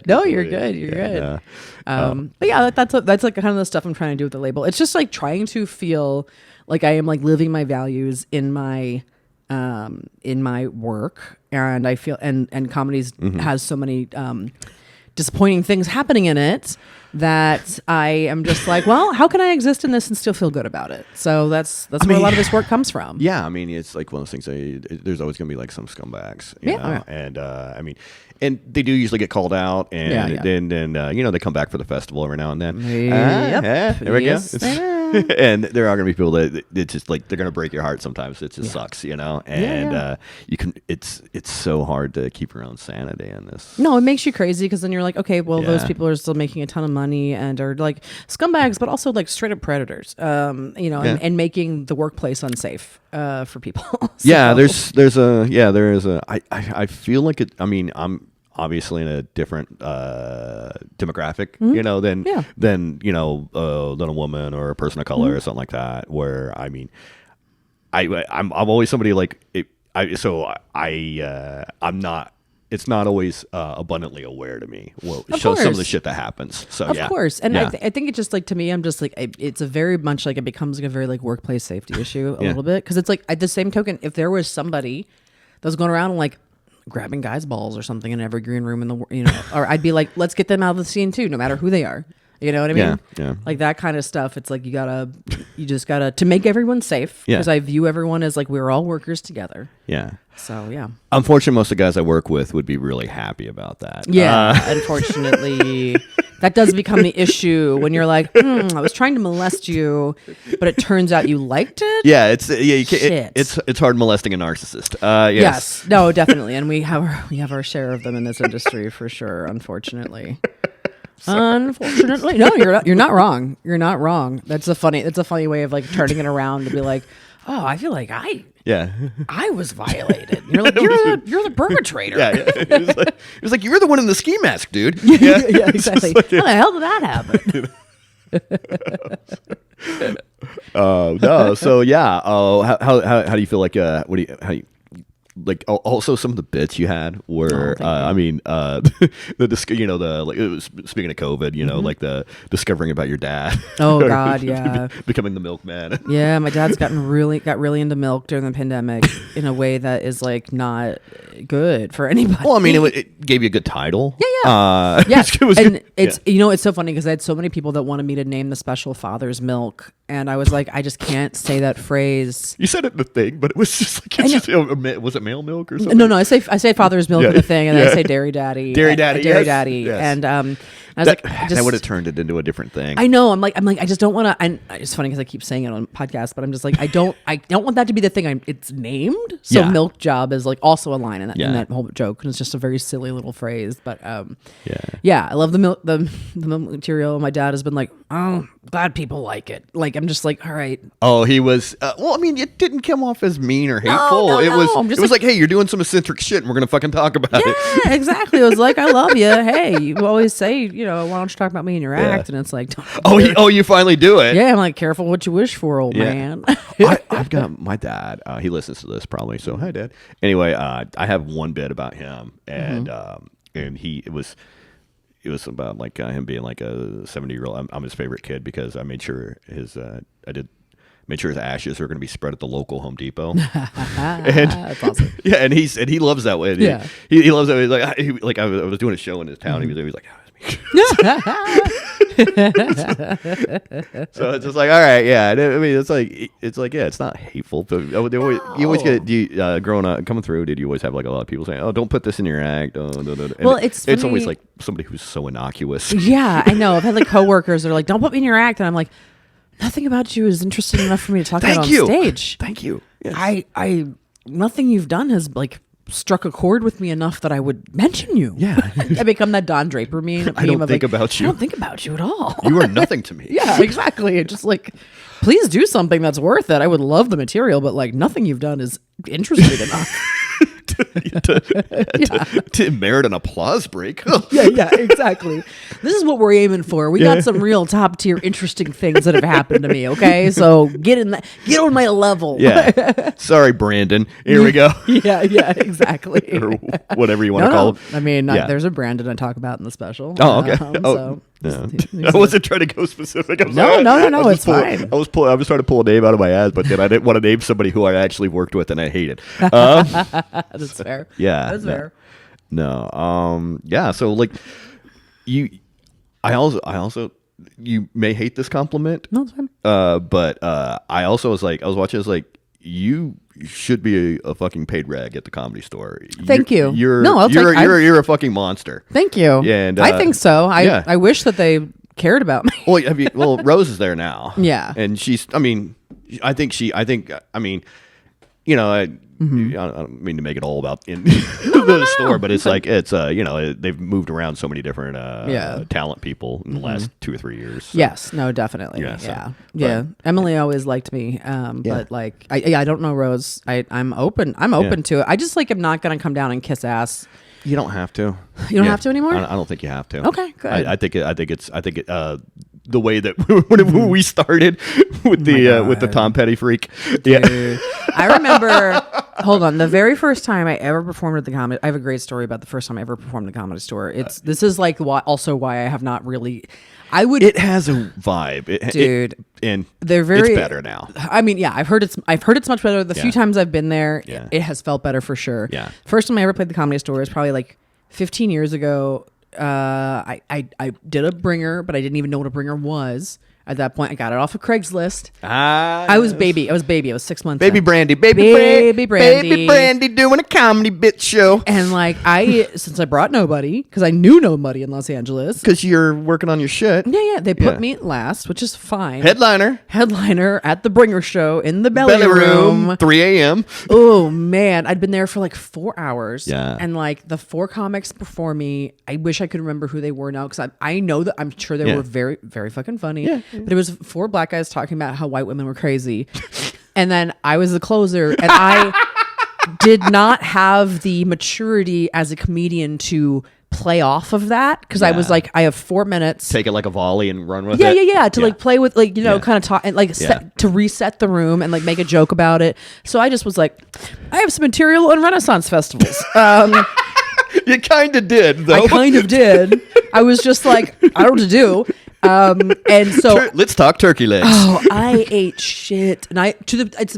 Speaker 1: No, you're good. You're good. But yeah, that's like kind of the stuff I'm trying to do with the label. It's just like trying to feel like I am like living my values in my work, and I feel and comedies has so many disappointing things happening in it that I am just like, well, how can I exist in this and still feel good about it? So that's where a lot of this work comes from.
Speaker 2: Yeah, I mean, it's like one of those things. There's always going to be like some scumbags, you know? And I mean, and they do usually get called out, and then they come back for the festival every now and then. There we go. And there are going to be people that it's just like they're going to break your heart sometimes. It just sucks, And you can. It's so hard to keep your own sanity in this.
Speaker 1: No, it makes you crazy because then you're like, okay, well, those people are still making a ton of money and are like scumbags, but also like straight up predators. And making the workplace unsafe for people.
Speaker 2: So. Yeah, there is a. I feel like it. I mean, obviously in a different demographic, you know, than you know, than a woman or a person of color or something like that. Where I mean, I'm always somebody like I'm not. It's not always abundantly aware to me. Well, some of the shit that happens. So
Speaker 1: of course, and I think it's just like, to me, I'm just like, it's a very much like, it becomes like a very like workplace safety issue a little bit, because it's like, at the same token, if there was somebody that was going around and like grabbing guys' balls or something in every green room in the, you know, or I'd be like, let's get them out of the scene too, no matter who they are. You know what I mean?
Speaker 2: Yeah.
Speaker 1: Like that kind of stuff. It's like, you just gotta to make everyone safe, because I view everyone as like, we're all workers together.
Speaker 2: Yeah.
Speaker 1: So yeah.
Speaker 2: Unfortunately, most of the guys I work with would be really happy about that.
Speaker 1: Yeah. Unfortunately, that does become the issue when you're like, I was trying to molest you, but it turns out you liked it.
Speaker 2: Yeah. It's hard molesting a narcissist. Yes.
Speaker 1: No, definitely, and we have our share of them in this industry for sure. Unfortunately. Unfortunately, no, you're not wrong. You're not wrong. That's a funny way of like turning it around to be like, oh, I feel like I was violated. And you're like, you're the perpetrator.
Speaker 2: It was like you're the one in the ski mask, dude.
Speaker 1: Yeah, exactly. Like, how the hell did that happen?
Speaker 2: No. So yeah. How do you feel like? How do you? Like also some of the bits you had were I mean you know, the like, it was, speaking of COVID, you know, like the discovering about your dad.
Speaker 1: Oh God, yeah.
Speaker 2: Becoming the milkman.
Speaker 1: Yeah, my dad's got really into milk during the pandemic in a way that is like not good for anybody.
Speaker 2: Well, I mean, it gave you a good title.
Speaker 1: Yeah.
Speaker 2: It was
Speaker 1: and
Speaker 2: good.
Speaker 1: It's you know, it's so funny because I had so many people that wanted me to name the special Father's Milk, and I was like, I just can't say that phrase.
Speaker 2: You said it in the thing, but it was just like, was it male milk or something?
Speaker 1: No, I say Father's Milk in the thing, and then I say Dairy Daddy.
Speaker 2: Dairy Daddy.
Speaker 1: Yes. And I was like,
Speaker 2: that would have turned it into a different thing.
Speaker 1: I know. I'm like, I just don't want to. And it's funny because I keep saying it on podcasts, but I'm just like, I don't want that to be the thing. It's named. So Milk Job is like also a line in that whole joke, and it's just a very silly little phrase. But yeah, I love the milk material. My dad has been like, oh, glad people like it. Like, I'm just like, all right.
Speaker 2: Oh, he was. Well, I mean, it didn't come off as mean or hateful.
Speaker 1: No,
Speaker 2: it was like, hey, you're doing some eccentric shit, and we're gonna fucking talk about it.
Speaker 1: Yeah, exactly. It was like, I love you. Hey, you always say, you know, why don't you talk about me in your act? And it's like,
Speaker 2: you finally do it.
Speaker 1: Yeah, I'm like, careful what you wish for, old man.
Speaker 2: I've got my dad. He listens to this probably. So hi, Dad. Anyway, I have one bit about him, and it was about like him being like a 70-year-old. I'm his favorite kid because I made sure his ashes are going to be spread at the local Home Depot.
Speaker 1: That's awesome.
Speaker 2: Yeah, and he loves that way.
Speaker 1: Yeah,
Speaker 2: he loves that way. Like I was doing a show in his town. He was like. So it's just like, all right, yeah. I mean, it's like, yeah, it's not hateful, but you always get growing up, coming through. Did you always have like a lot of people saying, "Oh, don't put this in your act"? Oh, no.
Speaker 1: Well, it's
Speaker 2: always like somebody who's so innocuous.
Speaker 1: Yeah, I know. I've had like coworkers that are like, "Don't put me in your act," and I'm like, nothing about you is interesting enough for me to talk about on stage.
Speaker 2: Thank you. Yes.
Speaker 1: I nothing you've done has like struck a chord with me enough that I would mention you.
Speaker 2: Yeah.
Speaker 1: I become that Don Draper meme.
Speaker 2: I don't think about you.
Speaker 1: I don't think about you at all.
Speaker 2: You are nothing to me.
Speaker 1: Yeah, exactly. It's just like, please do something that's worth it. I would love the material, but like nothing you've done is interesting enough.
Speaker 2: to merit an applause break.
Speaker 1: yeah, exactly. This is what we're aiming for. We got some real top tier interesting things that have happened to me. Okay, so get on my level.
Speaker 2: Yeah. Sorry, Brandon. Here we go.
Speaker 1: Yeah, exactly.
Speaker 2: Or whatever you want to call him.
Speaker 1: I mean, there's a Brandon I talk about in the special.
Speaker 2: Oh, okay. I wasn't trying to go specific.
Speaker 1: No, it's fine.
Speaker 2: I was trying to pull a name out of my ass, but then I didn't want to name somebody who I actually worked with and I hated.
Speaker 1: That's fair.
Speaker 2: Yeah,
Speaker 1: that's fair.
Speaker 2: No, yeah. So like, I also, you may hate this compliment.
Speaker 1: No, it's fine.
Speaker 2: But I also was watching. I was like, you should be a fucking paid rag at the Comedy Store.
Speaker 1: Thank you.
Speaker 2: You're a fucking monster.
Speaker 1: Thank you.
Speaker 2: And
Speaker 1: I think so. I wish that they cared about me.
Speaker 2: Well, Rose is there now.
Speaker 1: Yeah.
Speaker 2: And she's. I mean, you know, I don't mean to make it all about in the store, but it's like it's you know, they've moved around so many different talent people in the last 2 or 3 years. So.
Speaker 1: Yes, no, definitely. Yeah. Emily always liked me, but like I don't know Rose. I'm open to it. I just like am not gonna come down and kiss ass.
Speaker 2: You don't have to.
Speaker 1: You don't have to anymore?
Speaker 2: I don't think you have to.
Speaker 1: Okay, good.
Speaker 2: I think the way that when we started with the Tom Petty freak.
Speaker 1: Dude. Yeah. I remember, hold on, the very first time I ever performed at the comedy, I have a great story about the first time I ever performed at the Comedy Store. This is like also why I have not really, it
Speaker 2: has a vibe.
Speaker 1: Dude.
Speaker 2: And
Speaker 1: they're very,
Speaker 2: it's better now.
Speaker 1: I mean, yeah, I've heard it's much better. The few times I've been there, it has felt better for sure.
Speaker 2: Yeah.
Speaker 1: First time I ever played the Comedy Store was probably like 15 years ago. I did a bringer, but I didn't even know what a bringer was. At that point, I got it off of Craigslist. I was baby. I was 6 months.
Speaker 2: Baby Brandie.
Speaker 1: Baby
Speaker 2: Brandie doing a comedy bit show.
Speaker 1: And like since I brought nobody, because I knew nobody in Los Angeles.
Speaker 2: Because you're working on your shit.
Speaker 1: Yeah. They put me last, which is fine.
Speaker 2: Headliner
Speaker 1: at the Bringer show in the belly room.
Speaker 2: 3 a.m.
Speaker 1: Oh man, I'd been there for like 4 hours.
Speaker 2: Yeah.
Speaker 1: And like the 4 comics before me, I wish I could remember who they were now, because I know that I'm sure they were very, very fucking funny. Yeah. But it was 4 black guys talking about how white women were crazy. And then I was the closer, and I did not have the maturity as a comedian to play off of that, because I was like, I have 4 minutes.
Speaker 2: Take it like a volley and run with it.
Speaker 1: Yeah. To like play with, like, you know, kind of talk and like to reset the room and like make a joke about it. So I just was like, I have some material on Renaissance festivals.
Speaker 2: You kind of did, though.
Speaker 1: I kind of did. I was just like, I don't know what to do. And so
Speaker 2: let's talk turkey legs.
Speaker 1: Oh, I ate shit, and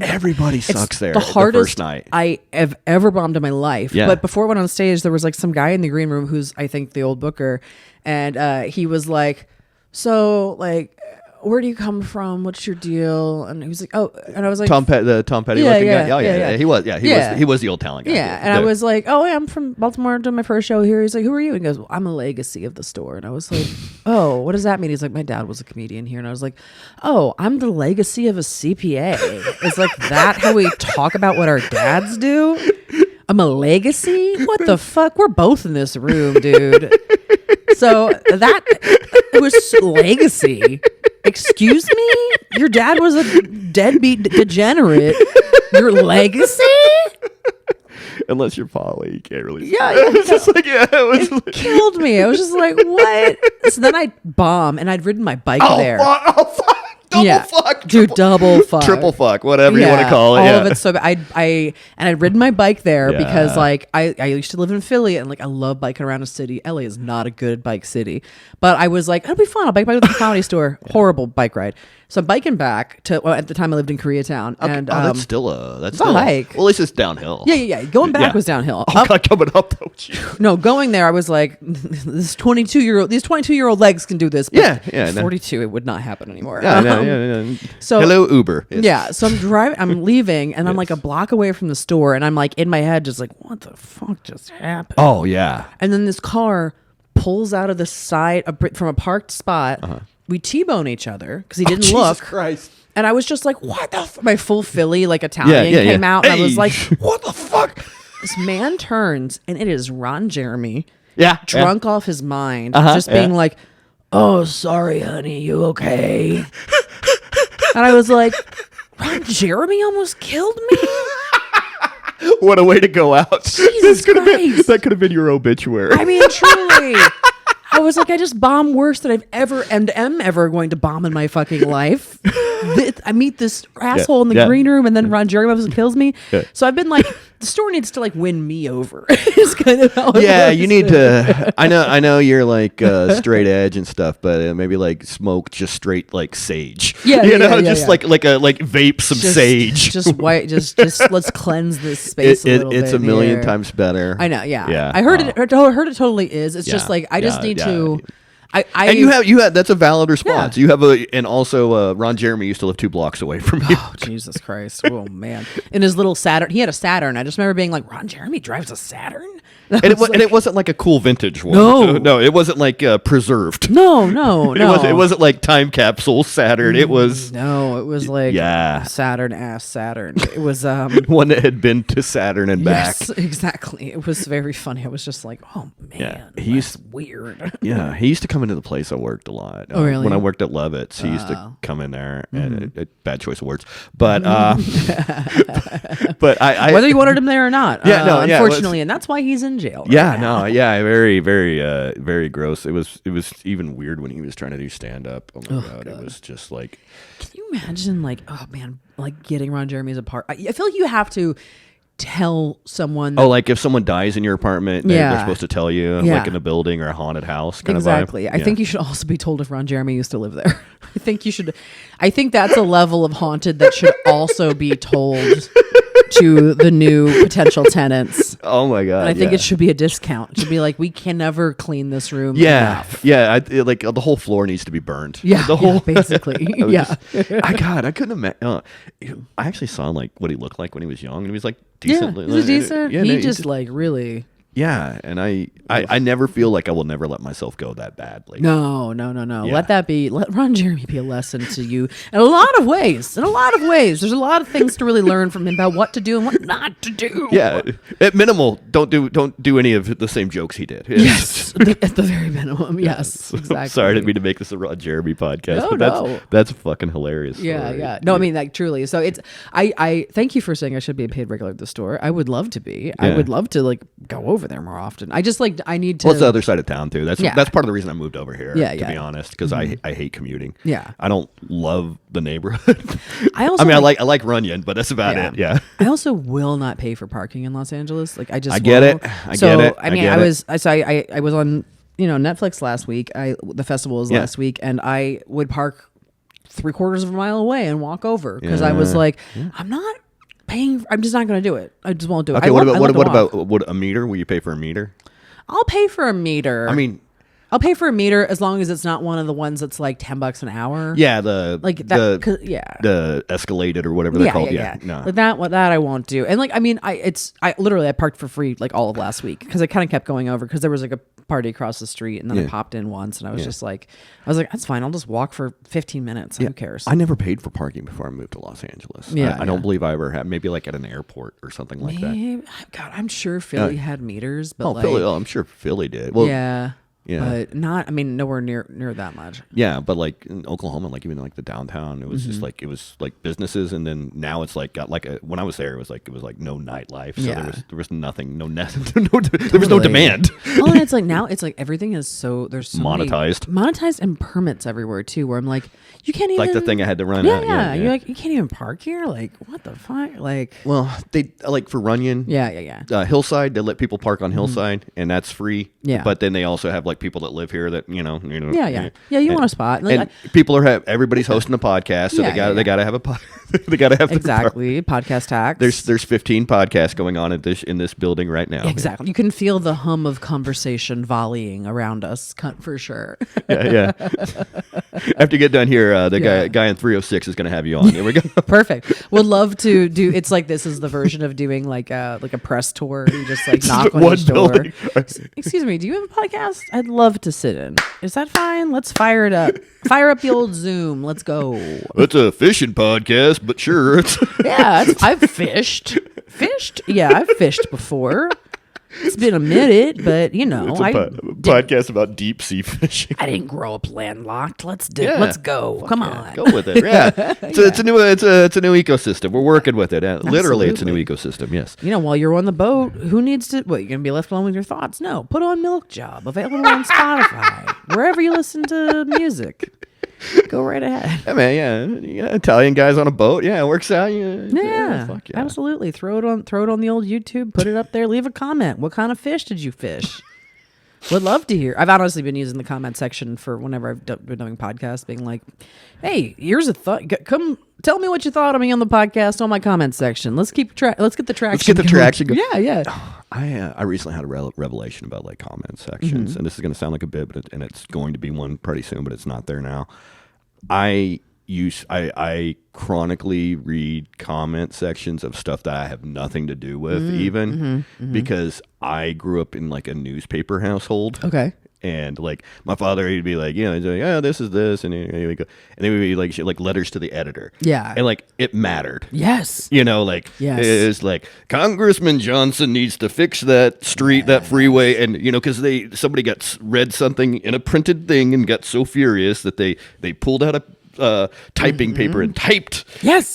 Speaker 2: everybody sucks there.
Speaker 1: The hardest
Speaker 2: first night
Speaker 1: I have ever bombed in my life.
Speaker 2: Yeah.
Speaker 1: But before I went on stage, there was like some guy in the green room who's, I think, the old booker, and he was like, "So like, where do you come from? What's your deal?" And he was like, "Oh," and I was like,
Speaker 2: the Tom Petty looking guy. Oh yeah. He was the old talent guy.
Speaker 1: Yeah, and I was like, "Oh, yeah, I'm from Baltimore. Doing my first show here." He's like, "Who are you?" And he goes, "Well, I'm a legacy of the store." And I was like, "Oh, what does that mean?" He's like, "My dad was a comedian here." And I was like, "Oh, I'm the legacy of a CPA." Is like that how we talk about what our dads do? I'm a legacy? What the fuck? We're both in this room, dude. So it was legacy. Excuse me? Your dad was a deadbeat degenerate. Your legacy?
Speaker 2: Unless you're Polly, you can't really.
Speaker 1: Yeah,
Speaker 2: it's just like it
Speaker 1: killed me. I was just like, what? So then I'd bomb, and I'd ridden my bike there.
Speaker 2: Oh fuck! Double fuck,
Speaker 1: dude, double fuck,
Speaker 2: triple fuck, whatever you want to call it.
Speaker 1: All of it. So I'd ridden my bike there because like I used to live in Philly, and like I love biking around a city. LA is not a good bike city, but I was like, it'll be fun. I'll bike to the Comedy Store. Horrible bike ride. So I'm biking back to, at the time I lived in Koreatown. Okay. And
Speaker 2: that's still a
Speaker 1: hike.
Speaker 2: Well, at least it's downhill.
Speaker 1: Yeah. Going back was downhill.
Speaker 2: Coming up though.
Speaker 1: No, going there I was like, these 22-year-old legs can do this. But 42, it would not happen anymore.
Speaker 2: Yeah.
Speaker 1: So
Speaker 2: hello Uber.
Speaker 1: So I'm leaving, and I'm like a block away from the store, and I'm like in my head just like, what the fuck just happened?
Speaker 2: Oh yeah.
Speaker 1: And then this car pulls out of the side from a parked spot. We T-bone each other because he didn't look.
Speaker 2: Jesus Christ.
Speaker 1: And I was just like, what the fuck? My full Philly, like Italian came out. And I was like, what the fuck? This man turns, and it is Ron Jeremy.
Speaker 2: Yeah.
Speaker 1: Drunk off his mind. Just being like, oh, sorry, honey. You okay? And I was like, Ron Jeremy almost killed me?
Speaker 2: What a way to go out.
Speaker 1: Jesus Christ.
Speaker 2: That could have been your obituary.
Speaker 1: I mean, truly. I was like, I just bomb worse than I've ever and am ever going to bomb in my fucking life. I meet this asshole in the green room, and then Ron Jeremy kills me. Yeah. So I've been like, the store needs to like win me over. It's kind of how
Speaker 2: you need to. I know you're like straight edge and stuff, but maybe like smoke just straight like sage.
Speaker 1: Like
Speaker 2: vape some sage.
Speaker 1: Just white. Just let's cleanse this space.
Speaker 2: It's a million times better.
Speaker 1: I know. Yeah. I heard it. I heard it totally is. It's just like I just need to.
Speaker 2: And you have that's a valid response. You have Ron Jeremy used to live 2 blocks away from you.
Speaker 1: Oh, Jesus Christ. Oh man. In his little Saturn, he had a Saturn. I just remember being like, Ron Jeremy drives a Saturn?
Speaker 2: And it wasn't like a cool vintage one. No, it wasn't like preserved.
Speaker 1: No.
Speaker 2: It wasn't like time capsule Saturn. It was
Speaker 1: like Saturn. It was
Speaker 2: one that had been to Saturn and back.
Speaker 1: Yes, exactly. It was very funny. I was just like, oh man, that's weird.
Speaker 2: Yeah, he used to come into the place I worked a lot.
Speaker 1: Oh really?
Speaker 2: When I worked at Lovett's, he used to come in there. And bad choice of words, but but I
Speaker 1: whether you wanted him there or not. Unfortunately, and that's why he's in jail.
Speaker 2: Very, very, very gross. It was even weird when he was trying to do stand up. Oh my god, it was just like.
Speaker 1: Can you imagine, like, oh man, like getting Ron Jeremy's apart? I feel like you have to tell someone.
Speaker 2: Like if someone dies in your apartment, they're supposed to tell you, like in a building or a haunted house kind of vibe.
Speaker 1: Exactly. I think you should also be told if Ron Jeremy used to live there. I think you should. I think that's a level of haunted that should also be told to the new potential tenants.
Speaker 2: Oh my god!
Speaker 1: And I think it should be a discount. It should be like, we can never clean this room.
Speaker 2: Enough. Like the whole floor needs to be burned.
Speaker 1: Yeah,
Speaker 2: the whole
Speaker 1: basically.
Speaker 2: I couldn't imagine. I actually saw like what he looked like when he was young, and he was like decent.
Speaker 1: Yeah, he was decent. He just like really.
Speaker 2: Yeah, and I never feel like I will never let myself go that badly.
Speaker 1: No. Yeah. Let Ron Jeremy be a lesson to you in a lot of ways. There's a lot of things to really learn from him about what to do and what not to do.
Speaker 2: Yeah, at minimal, don't do any of the same jokes he did.
Speaker 1: Yes, at the very minimum. Yes, exactly.
Speaker 2: Sorry, I didn't mean to make this a Ron Jeremy podcast, but that's a fucking hilarious story.
Speaker 1: Yeah. No, I mean, like, truly. So it's I thank you for saying I should be a paid regular at the store. I would love to be. Yeah. I would love to like go over there more often. I just like I need to.
Speaker 2: Well, it's the other side of town too. That's part of the reason I moved over here. To be honest, because I hate commuting.
Speaker 1: Yeah,
Speaker 2: I don't love the neighborhood.
Speaker 1: I
Speaker 2: like Runyon, but that's about it. Yeah.
Speaker 1: I also will not pay for parking in Los Angeles. Like I
Speaker 2: get it. I get it.
Speaker 1: I was on Netflix last week. The festival was last week, and I would park 3/4 of a mile away and walk over because I was like, I'm not paying. I'm just not going to do it. I just won't do it.
Speaker 2: Okay, what about a meter? Will you pay for a meter?
Speaker 1: I'll pay for a meter.
Speaker 2: I mean,
Speaker 1: I'll pay for a meter as long as it's not one of the ones that's like $10 an hour.
Speaker 2: Yeah,
Speaker 1: the
Speaker 2: escalated or whatever they're called. Yeah. No.
Speaker 1: Like that I won't do. And like I mean, I parked for free like all of last week because I kind of kept going over because there was like a party across the street and then I popped in once and I was like that's fine. I'll just walk for 15 minutes. Who cares?
Speaker 2: I never paid for parking before I moved to Los Angeles. I don't believe I ever had. Maybe like at an airport or something like that.
Speaker 1: God, I'm sure Philly had meters, but
Speaker 2: Philly. Oh, I'm sure Philly did. Well,
Speaker 1: yeah. But not, I mean, nowhere near that much.
Speaker 2: Yeah, but like in Oklahoma, like even like the downtown, it was just like businesses, and then now it's like got like when I was there, it was like no nightlife, so there was nothing, there was no demand.
Speaker 1: Oh, and it's like now it's like everything is there's so
Speaker 2: monetized
Speaker 1: and permits everywhere too. Where I'm like, you can't even
Speaker 2: like the thing I had to run out.
Speaker 1: Yeah, you're like you can't even park here. Like what the fuck? Like
Speaker 2: they like for Runyon.
Speaker 1: Yeah.
Speaker 2: Hillside, they let people park on Hillside, and that's free.
Speaker 1: Yeah,
Speaker 2: but then they also have like people that live here that you
Speaker 1: want a spot
Speaker 2: and people everybody's hosting a podcast, so they gotta have they gotta have
Speaker 1: podcast tax.
Speaker 2: There's 15 podcasts going on in this building right now.
Speaker 1: Exactly, you can feel the hum of conversation volleying around us for sure.
Speaker 2: Yeah. After you get done here, the guy in 306 is gonna have you on. Here we go.
Speaker 1: Perfect. Would love to do. It's like this is the version of doing like a press tour. You just like knock on each door. Excuse me, do you have a podcast? I'd love to sit in. Is that fine? Let's fire it up. Fire up the old Zoom. Let's go.
Speaker 2: It's a fishing podcast, but sure.
Speaker 1: I've fished. Yeah, I've fished before. It's been a minute, but it's
Speaker 2: a podcast about deep sea fishing.
Speaker 1: I didn't grow up landlocked. Let's go. Come on,
Speaker 2: go with it. Yeah, it's a new ecosystem. We're working with it. Literally, it's a new ecosystem. Yes.
Speaker 1: While you're on the boat, who needs to? What, you're gonna be left alone with your thoughts? No, put on Milk Job, available on Spotify, wherever you listen to music. Go right ahead.
Speaker 2: Yeah, man. Yeah, Italian guys on a boat. Yeah, it works out.
Speaker 1: Absolutely. Throw it on the old YouTube. Put it up there. Leave a comment. What kind of fish did you fish? Would love to hear. I've honestly been using the comment section for whenever I've been doing podcasts, being like, "Hey, here's a thought. Come tell me what you thought of me on the podcast on my comment section. Let's get the traction.
Speaker 2: Let's get the traction going."
Speaker 1: Yeah.
Speaker 2: I recently had a revelation about like comment sections, and this is going to sound like a bit, and it's going to be one pretty soon, but it's not there now. I I chronically read comment sections of stuff that I have nothing to do with, because I grew up in like a newspaper household.
Speaker 1: Okay.
Speaker 2: And like my father, he'd be like, he's like, oh, this is this, and he would go, and it would be like letters to the editor.
Speaker 1: Yeah.
Speaker 2: And like it mattered.
Speaker 1: Yes.
Speaker 2: Like it's like Congressman Johnson needs to fix that street, that freeway, and because somebody read something in a printed thing and got so furious that they pulled out a typing paper and typed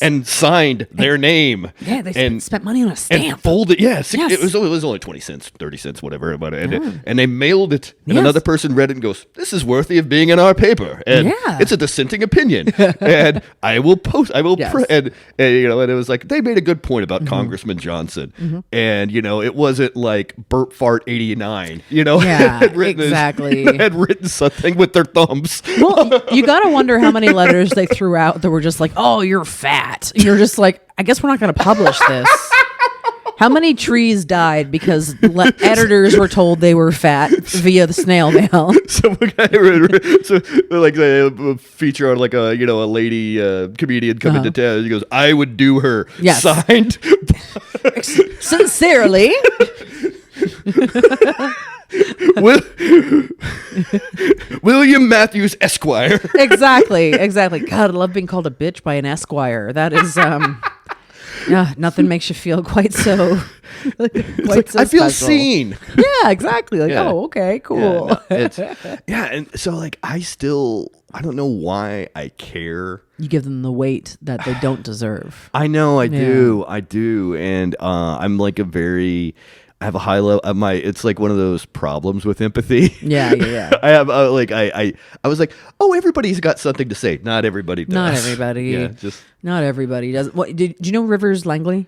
Speaker 2: and signed their name.
Speaker 1: Yeah, they spent money on a stamp.
Speaker 2: And folded, it was only 20 cents, 30 cents, whatever. And they mailed it, and another person read it and goes, this is worthy of being in our paper. And it's a dissenting opinion. And I will post, and it was like, they made a good point about Congressman Johnson. And, it wasn't like Burt Fart 89, had written something with their thumbs.
Speaker 1: Well, you got to wonder how many letters they threw out that were just like, oh, you're fat. You're just like, I guess we're not going to publish this. How many trees died because editors were told they were fat via the snail mail?
Speaker 2: So like a feature on like a a lady comedian coming to town. He goes, I would do her.
Speaker 1: Yes.
Speaker 2: Signed.
Speaker 1: Sincerely.
Speaker 2: William Matthews Esquire.
Speaker 1: Exactly. God, I love being called a bitch by an Esquire. That is nothing makes you feel quite so
Speaker 2: I feel seen.
Speaker 1: Yeah, exactly. Like, oh, okay, cool.
Speaker 2: And so like I don't know why I care.
Speaker 1: You give them the weight that they don't deserve.
Speaker 2: I know, I do. And I'm like I have a high level. It's like one of those problems with empathy.
Speaker 1: Yeah.
Speaker 2: I have I was like, oh, everybody's got something to say. Not everybody does.
Speaker 1: Not everybody. Not everybody does. What did you know? Rivers Langley.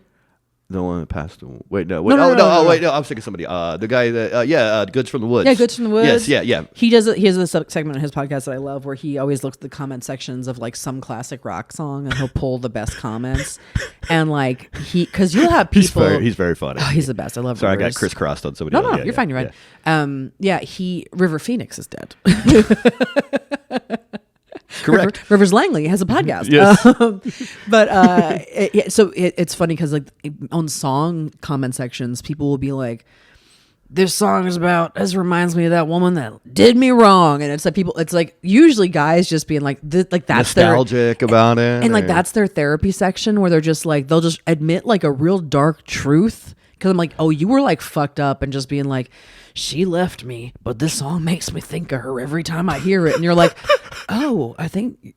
Speaker 2: The one that passed away. Wait, no. Wait, no. I was thinking somebody. The guy that, Goods from the Woods.
Speaker 1: Yeah, Goods from the Woods.
Speaker 2: Yes, yeah.
Speaker 1: He has a segment on his podcast that I love where he always looks at the comment sections of like some classic rock song and he'll pull the best comments. And like because you'll have people.
Speaker 2: He's very funny.
Speaker 1: Oh, he's the best. I love.
Speaker 2: Sorry,
Speaker 1: Rivers.
Speaker 2: I got crisscrossed on somebody.
Speaker 1: No, you're fine. You're right. River Phoenix is dead.
Speaker 2: Correct.
Speaker 1: Rivers Langley has a podcast.
Speaker 2: Yes.
Speaker 1: So it's funny because like on song comment sections, people will be like, this song is about, this reminds me of that woman that did me wrong. And it's like it's like usually guys just being like, that's
Speaker 2: nostalgic about it.
Speaker 1: And like, that's their therapy section where they're just like, they'll just admit like a real dark truth. Cause I'm like, oh, you were like fucked up and just being like, she left me, but this song makes me think of her every time I hear it. And you're like, oh, I think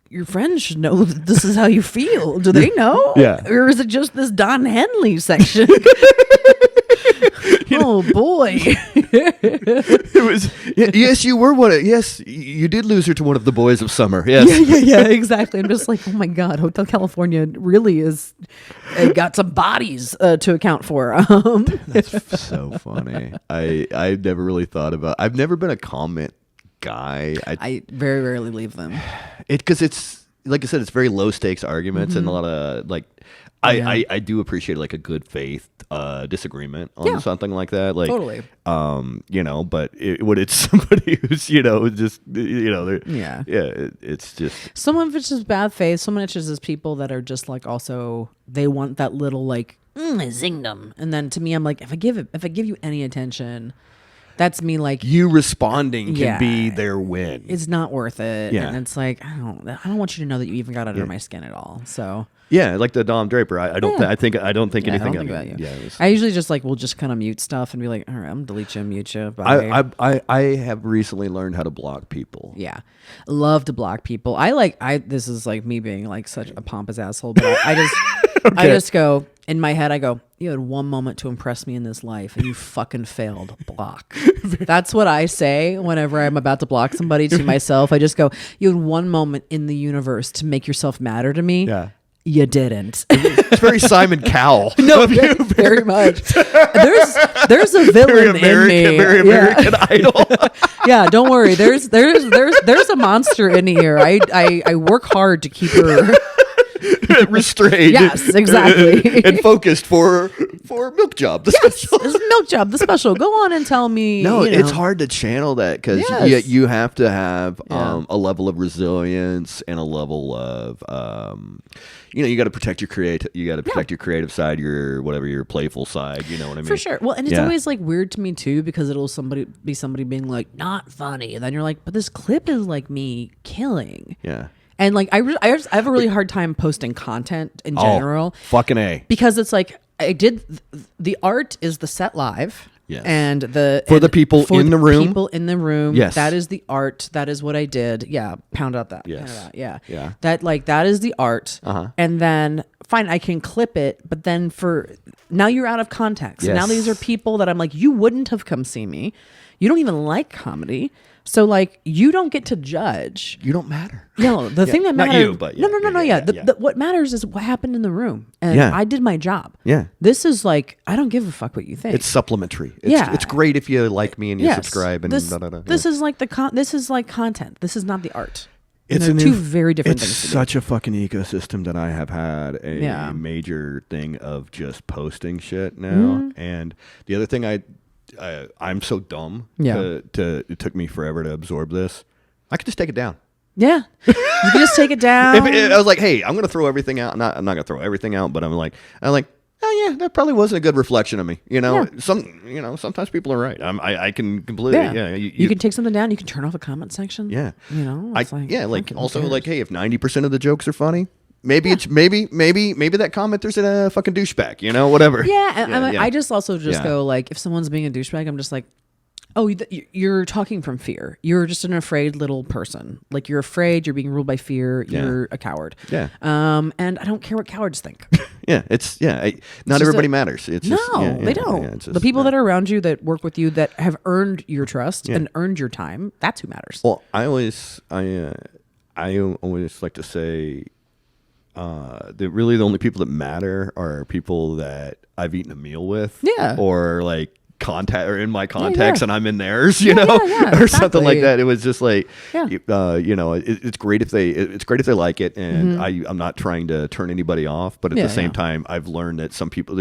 Speaker 1: your friends should know that this is how you feel. Do they know?
Speaker 2: Yeah.
Speaker 1: Or is it just this Don Henley section? Oh boy.
Speaker 2: It was yes, you were one of yes, you did lose her to one of the boys of summer. Yes.
Speaker 1: Yeah, exactly. I'm just like, oh my God, Hotel California really is got some bodies to account for.
Speaker 2: That's so funny. I've never really thought about. I've never been a comment guy.
Speaker 1: I very rarely leave them.
Speaker 2: Because it's like I said, it's very low stakes arguments and a lot of like. I do appreciate like a good faith disagreement on something like that. Like
Speaker 1: totally.
Speaker 2: But when it's somebody who's just it's just
Speaker 1: some of it's just bad faith. Some of it's just people that are just like also they want that little like zingdom, and then to me I'm like if I give you any attention. That's me like
Speaker 2: you responding can be their win.
Speaker 1: It's not worth it.
Speaker 2: Yeah.
Speaker 1: And it's like I don't want you to know that you even got under my skin at all. So
Speaker 2: yeah, like the Dom Draper. I don't think anything
Speaker 1: about you.
Speaker 2: Yeah,
Speaker 1: I usually just like we'll just kind of mute stuff and be like, all right, I'm gonna delete you, mute you. Bye.
Speaker 2: I have recently learned how to block people.
Speaker 1: Yeah, love to block people. This is like me being like such a pompous asshole, but I just I just go in my head. I go, you had one moment to impress me in this life, and you fucking failed. Block. That's what I say whenever I'm about to block somebody to myself. I just go, you had one moment in the universe to make yourself matter to me.
Speaker 2: Yeah.
Speaker 1: You didn't.
Speaker 2: It's very Simon Cowell.
Speaker 1: No, very much. There's a villain in me.
Speaker 2: Very American Idol.
Speaker 1: Yeah, don't worry. There's a monster in here. I work hard to keep her
Speaker 2: restrained.
Speaker 1: Yes, exactly.
Speaker 2: And focused for Milk Job, the special.
Speaker 1: This is Milk Job, the special. Go on and tell me.
Speaker 2: No, it's hard to channel that because you have to have a level of resilience and a level of you got to protect your creative side, your playful side. You know what I mean?
Speaker 1: For sure. Well, and it's always like weird to me too because it'll be somebody being like not funny, and then you're like, but this clip is like me killing.
Speaker 2: Yeah.
Speaker 1: And like I have a really hard time posting content in general.
Speaker 2: Fucking A.
Speaker 1: Because it's like the art is the set live.
Speaker 2: Yes.
Speaker 1: And
Speaker 2: the people in the room.
Speaker 1: People in the room.
Speaker 2: Yes.
Speaker 1: That is the art. That is what I did. Yeah. Pound out that.
Speaker 2: Yes.
Speaker 1: Pound out, yeah.
Speaker 2: Yeah.
Speaker 1: That is the art. And then fine, I can clip it, but then now you're out of context.
Speaker 2: Yes.
Speaker 1: Now these are people that I'm like, you wouldn't have come see me. You don't even like comedy. So like you don't get to judge.
Speaker 2: You don't matter.
Speaker 1: No, the thing that matters.
Speaker 2: Not you, but
Speaker 1: no. What matters is what happened in the room, and I did my job.
Speaker 2: Yeah.
Speaker 1: This is like I don't give a fuck what you think.
Speaker 2: It's supplementary. It's great if you like me and you subscribe and
Speaker 1: this is like this is like content. This is not the art.
Speaker 2: It's
Speaker 1: two very different things.
Speaker 2: It's such a fucking ecosystem that I have had a major thing of just posting shit now. And the other thing I'm so dumb. It took me forever to absorb this. I could just take it down.
Speaker 1: Yeah, you can just take it down.
Speaker 2: I was like, hey, I'm gonna throw everything out. I'm not gonna throw everything out, but I'm like, oh yeah, that probably wasn't a good reflection of me. Sometimes people are right. I can completely
Speaker 1: You can take something down. You can turn off a comment section.
Speaker 2: Yeah,
Speaker 1: it's
Speaker 2: also hey, if 90% of the jokes are funny. Maybe it's maybe that commenter's a fucking douchebag, whatever.
Speaker 1: Yeah, I just also go like, if someone's being a douchebag, I'm just like, oh, you're talking from fear. You're just an afraid little person. Like you're afraid. You're being ruled by fear. You're a coward.
Speaker 2: Yeah.
Speaker 1: And I don't care what cowards think.
Speaker 2: Not everybody matters. It's
Speaker 1: no,
Speaker 2: just,
Speaker 1: they don't.
Speaker 2: Just,
Speaker 1: the people that are around you that work with you that have earned your trust and earned your time. That's who matters.
Speaker 2: Well, I always like to say. That really the only people that matter are people that I've eaten a meal with, or like contact or in my contacts and I'm in theirs, or something like that. It was just like, it's great if they like it, and I'm not trying to turn anybody off, but at the same time, I've learned that some people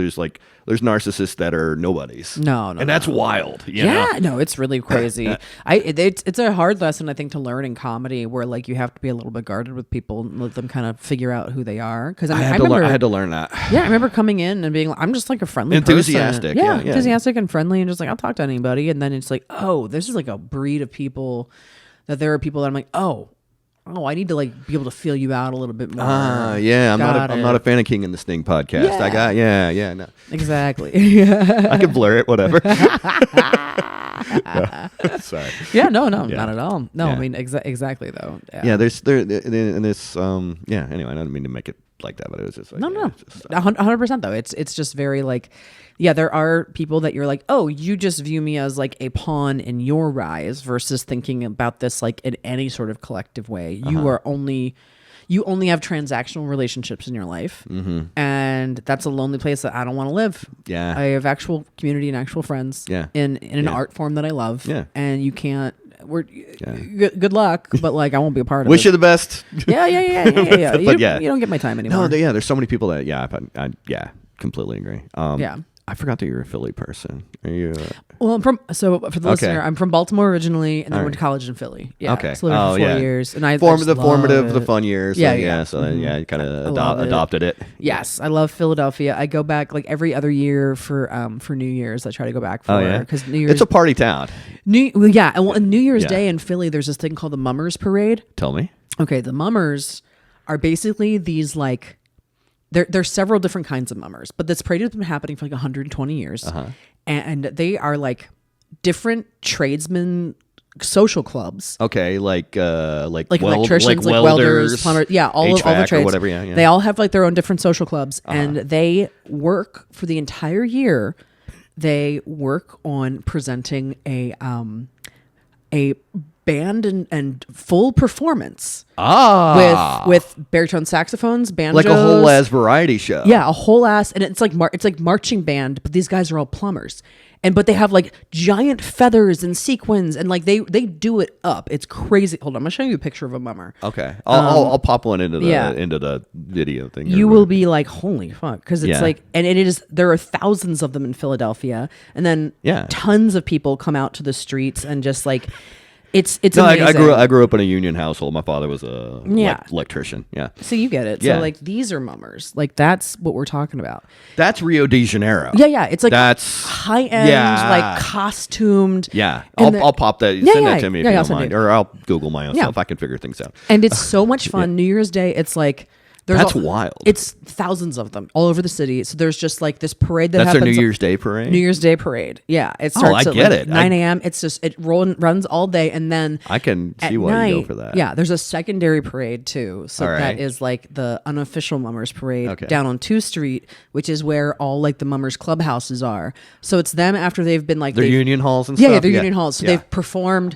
Speaker 2: there's narcissists that are nobodies, and that's wild.
Speaker 1: No, it's really crazy. It's a hard lesson I think to learn in comedy, where like you have to be a little bit guarded with people and let them kind of figure out who they are. Because I
Speaker 2: had to learn that.
Speaker 1: Yeah, I remember coming in and being like, I'm just like a friendly
Speaker 2: enthusiastic,
Speaker 1: person. Enthusiastic and friendly, and just like I'll talk to anybody. And then it's like, oh, this is like a breed of people that there are people that I'm like, oh, I need to like be able to feel you out a little bit more.
Speaker 2: I'm not a fan of King and the Sting podcast. No.
Speaker 1: Exactly.
Speaker 2: I can blur it, whatever. Sorry.
Speaker 1: Yeah, no, not at all. No, I mean exactly though.
Speaker 2: Yeah, there's anyway, I don't mean to make it like that, but it was just like,
Speaker 1: 100% though. It's just very like, there are people that you're like, oh, you just view me as like a pawn in your rise versus thinking about this like in any sort of collective way. You only have transactional relationships in your life, and that's a lonely place that I don't want to live.
Speaker 2: Yeah,
Speaker 1: I have actual community and actual friends. In an art form that I love. And you can't. Good luck, but like I won't be a part of it.
Speaker 2: Wish you the best.
Speaker 1: Yeah.
Speaker 2: But
Speaker 1: you don't get my time anymore.
Speaker 2: No, there's so many people that I completely agree. I forgot that you're a Philly person. Are you?
Speaker 1: Well, for the listener, I'm from Baltimore originally, and then went to college in Philly. Yeah,
Speaker 2: okay.
Speaker 1: So lived for 4 years, and I
Speaker 2: the fun years. So I kind of adopted it.
Speaker 1: Yes, I love Philadelphia. I go back like every other year for New Year's. I try to go back for because New Year's.
Speaker 2: It's a party town.
Speaker 1: And New Year's Day in Philly, there's this thing called the Mummers Parade.
Speaker 2: Tell me.
Speaker 1: Okay, the Mummers are basically these like. There's several different kinds of mummers, but this parade has been happening for like 120 years. And they are like different tradesmen social clubs.
Speaker 2: Okay, like
Speaker 1: electricians, like welders, plumbers, all the trades. Or whatever, They all have like their own different social clubs, and they work for the entire year. They work on presenting a band and full performance with baritone saxophones, banjos,
Speaker 2: like a whole ass variety show.
Speaker 1: Yeah, a whole ass, and it's like marching band, but these guys are all plumbers, but they have like giant feathers and sequins, and like they do it up. It's crazy. Hold on, I'm gonna show you a picture of a mummer.
Speaker 2: Okay, I'll pop one into the video thing.
Speaker 1: You will be like, holy fuck, because it's like, and it is. There are thousands of them in Philadelphia, and then tons of people come out to the streets and just like. It's amazing.
Speaker 2: I grew up in a union household. My father was a electrician. Yeah.
Speaker 1: So you get it. Yeah. So like these are mummers. Like that's what we're talking about.
Speaker 2: That's Rio de Janeiro.
Speaker 1: Yeah. It's like that's high end, like costumed.
Speaker 2: Yeah. I'll pop that. Send that to me if you don't mind. Or I'll Google my own stuff. I can figure things out.
Speaker 1: And it's so much fun. New Year's Day, it's like
Speaker 2: that's wild.
Speaker 1: It's thousands of them all over the city. So there's just like this parade that happens.
Speaker 2: That's their New Year's Day parade?
Speaker 1: New Year's Day parade. Yeah. It starts at like 9 a.m. It's just, it runs all day. And then
Speaker 2: I can see why you go for that.
Speaker 1: Yeah. There's a secondary parade too. So that is like the unofficial Mummers parade down on 2nd Street, which is where all like the Mummers clubhouses are. So it's them after they've been like.
Speaker 2: Their union halls and stuff?
Speaker 1: Yeah, their union halls. So they've performed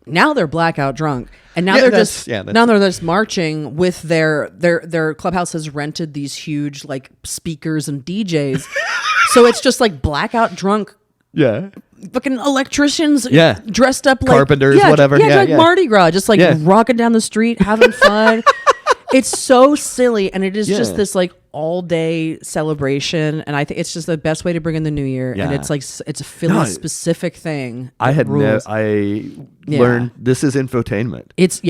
Speaker 1: now they're blackout drunk, and now they're just marching with their clubhouse has rented these huge like speakers and DJs, so it's just like blackout drunk.
Speaker 2: Yeah.
Speaker 1: Fucking electricians, dressed up like
Speaker 2: carpenters, whatever.
Speaker 1: Like Mardi Gras, just like rocking down the street, having fun. It's so silly, and it is just this like all day celebration, and I think it's just the best way to bring in the new year. And it's like it's a Philly specific thing.
Speaker 2: I learned this is infotainment.
Speaker 1: It's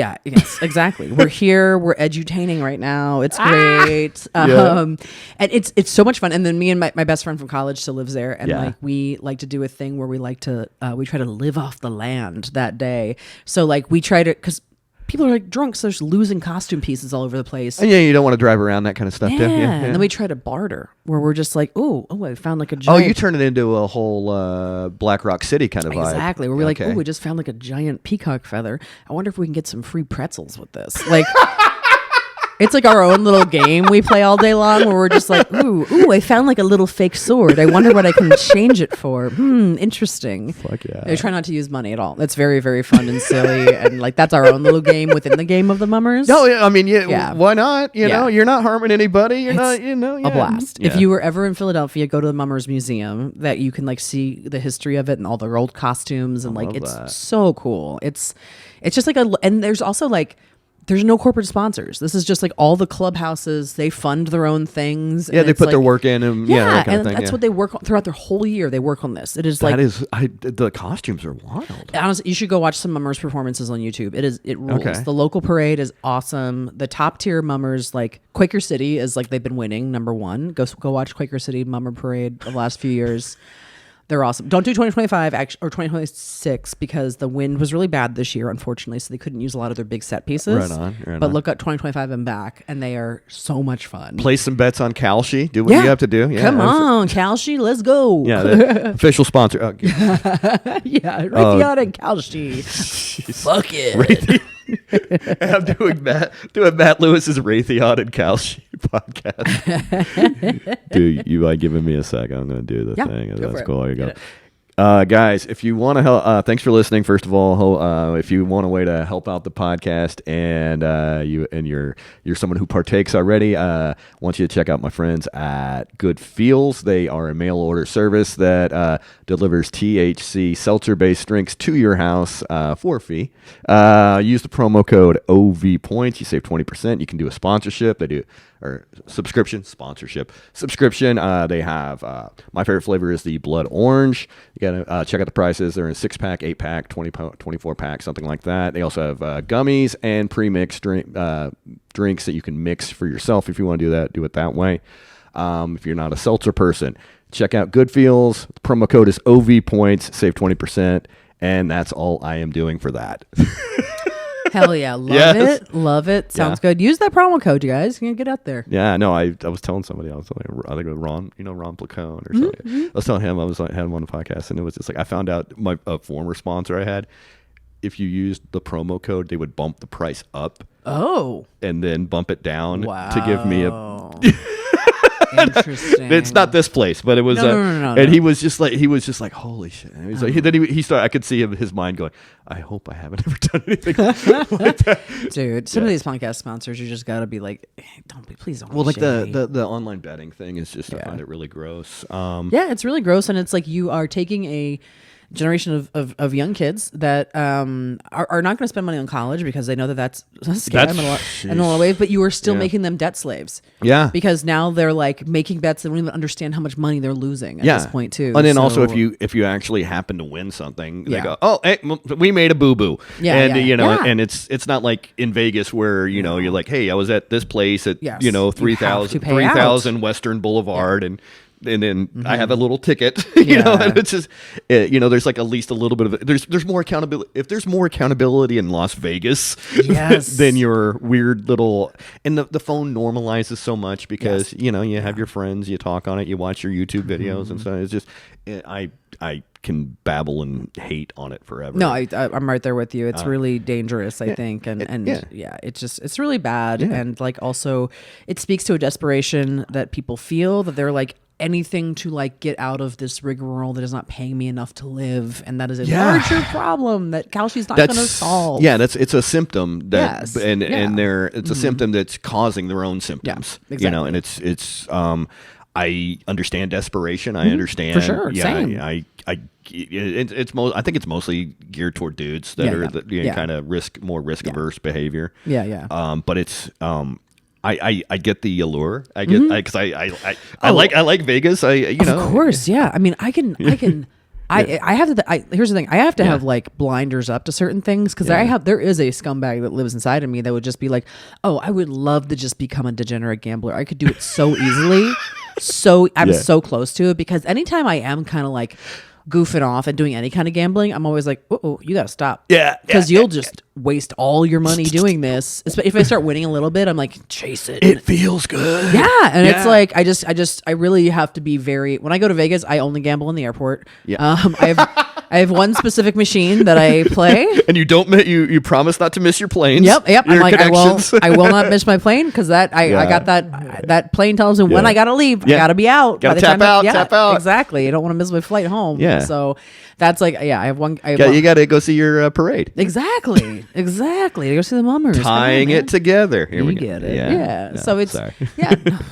Speaker 1: exactly. We're here. We're edutaining right now. It's great. And it's so much fun. And then me and my best friend from college still lives there, and like we like to do a thing where we like to we try to live off the land that day. So like we try to because. People are like drunk, so they're just losing costume pieces all over the place.
Speaker 2: And you don't want to drive around that kind of stuff.
Speaker 1: Yeah. And then we try to barter, where we're just like, oh, I found like a giant.
Speaker 2: Oh, you turn it into a whole Black Rock City kind of vibe.
Speaker 1: Exactly. Where we're like, we just found like a giant peacock feather. I wonder if we can get some free pretzels with this. Like, it's like our own little game we play all day long, where we're just like, ooh, I found like a little fake sword. I wonder what I can change it for. Interesting.
Speaker 2: Fuck yeah.
Speaker 1: I try not to use money at all. It's very, very fun and silly, and like that's our own little game within the game of the Mummers.
Speaker 2: No, I mean, why not? You know, you're not harming anybody. You're not,
Speaker 1: a blast. Yeah. If you were ever in Philadelphia, go to the Mummers Museum. That you can like see the history of it and all the old costumes, and like it's so cool. It's just like and there's also like. There's no corporate sponsors. This is just like all the clubhouses. They fund their own things.
Speaker 2: Yeah, they put their work in, and that kind of thing.
Speaker 1: That's what they work on throughout their whole year. They work on this. It is
Speaker 2: the costumes are wild.
Speaker 1: Honestly, you should go watch some Mummers performances on YouTube. It rules. Okay. The local parade is awesome. The top tier Mummers, like Quaker City, is like they've been winning #1. Go watch Quaker City Mummer Parade the last few years. They're awesome. Don't do 2025 or 2026 because the wind was really bad this year, unfortunately, so they couldn't use a lot of their big set pieces. But look at 2025 and back, and they are so much fun.
Speaker 2: Place some bets on Kalshi. Do what you have to do. Yeah,
Speaker 1: come on, Kalshi, let's go.
Speaker 2: Yeah, the official sponsor.
Speaker 1: Raytheon and Kalshi. Fuck it.
Speaker 2: I'm doing Matt Lewis's Raytheon and Kalshi podcast. Dude, you like giving me a sec? I'm going to do the thing. That's cool. There you go. Guys, if you want to help, thanks for listening. First of all, if you want a way to help out the podcast, and you're someone who partakes already, I want you to check out my friends at Good Feels. They are a mail order service that delivers THC seltzer-based drinks to your house for a fee. Use the promo code OV Points. You save 20%. You can do a sponsorship. They do subscription. They have my favorite flavor is the blood orange. You gotta check out the prices. They're in 6-pack, 8-pack, 24-pack, something like that. They also have gummies and pre-mixed drinks that you can mix for yourself. If you want to do that, do it that way. If you're not a seltzer person, check out Good Feels. The promo code is OV Points. Save 20%, and that's all I am doing for that.
Speaker 1: Hell yeah. Love it. Sounds good. Use that promo code, you guys. You can get out there.
Speaker 2: Yeah, no, I was telling somebody, I think it was Ron, Ron Placone or something. Mm-hmm. I was telling him, had him on the podcast, and it was just like, I found out a former sponsor I had, if you used the promo code, they would bump the price up.
Speaker 1: Oh.
Speaker 2: And then bump it down to give me a...
Speaker 1: Interesting.
Speaker 2: It's not this place, but it was.
Speaker 1: No.
Speaker 2: And he was just like, holy shit. And he's like, then he started. I could see his mind going, I hope I haven't ever done anything like that.
Speaker 1: Dude, some of these podcast sponsors, you just got to be like, hey, please don't.
Speaker 2: Well, like
Speaker 1: shady.
Speaker 2: the online betting thing is just, I find it really gross.
Speaker 1: Yeah, it's really gross, and it's like you are taking a generation of young kids that are not going to spend money on college because they know that's a scam in a lot of ways, but you are still making them debt slaves.
Speaker 2: Yeah.
Speaker 1: Because now they're like making bets, they don't even understand how much money they're losing at this point too.
Speaker 2: And then also if you actually happen to win something, they go, oh, hey, we made a boo-boo. And it's not like in Vegas where, you're like, hey, I was at this place at, 3000 Western Boulevard and then I have a little ticket, and it's just, there's like at least a little bit of there's more accountability. If there's more accountability in Las Vegas, than your weird little, and the phone normalizes so much because, you have your friends, you talk on it, you watch your YouTube videos and stuff. It's just, I can babble and hate on it forever.
Speaker 1: No, I'm right there with you. It's really dangerous, I think. It's really bad. Yeah. And like also it speaks to a desperation that people feel that they're like, anything to like get out of this rigmarole that is not paying me enough to live, and that is a larger problem that Kalshi's not going to solve.
Speaker 2: Yeah, it's a symptom that, it's a symptom that's causing their own symptoms. Yeah, exactly. And it's I understand desperation. I understand
Speaker 1: for sure.
Speaker 2: Yeah,
Speaker 1: same.
Speaker 2: I think it's mostly geared toward dudes that are kind of more risk averse behavior.
Speaker 1: Yeah.
Speaker 2: But it's I get the allure. I get because I like Vegas. Of
Speaker 1: course, yeah. I mean, I can. I have to. Here's the thing. I have to have like blinders up to certain things because there is a scumbag that lives inside of me that would just be like, oh, I would love to just become a degenerate gambler. I could do it so easily. I'm so close to it because anytime I am kind of like goofing off and doing any kind of gambling, I'm always like, oh, you gotta stop.
Speaker 2: Yeah.
Speaker 1: Because you'll just waste all your money doing this. If I start winning a little bit, I'm like, chase it.
Speaker 2: It feels good.
Speaker 1: Yeah. And it's like, I really have to be when I go to Vegas, I only gamble in the airport.
Speaker 2: Yeah.
Speaker 1: I have one specific machine that I play.
Speaker 2: And you promise not to miss your planes.
Speaker 1: Yep. I'm like, I will not miss my plane because I got that plane tells me when I gotta leave. I gotta be out.
Speaker 2: Gotta tap out.
Speaker 1: Exactly. I don't want to miss my flight home.
Speaker 2: Yeah.
Speaker 1: So that's like, I have one.
Speaker 2: You gotta go see your parade.
Speaker 1: Exactly. To go see the mummers.
Speaker 2: Tying it together. Here we
Speaker 1: go. Get it.
Speaker 2: Yeah.
Speaker 1: No, so it's
Speaker 2: sorry.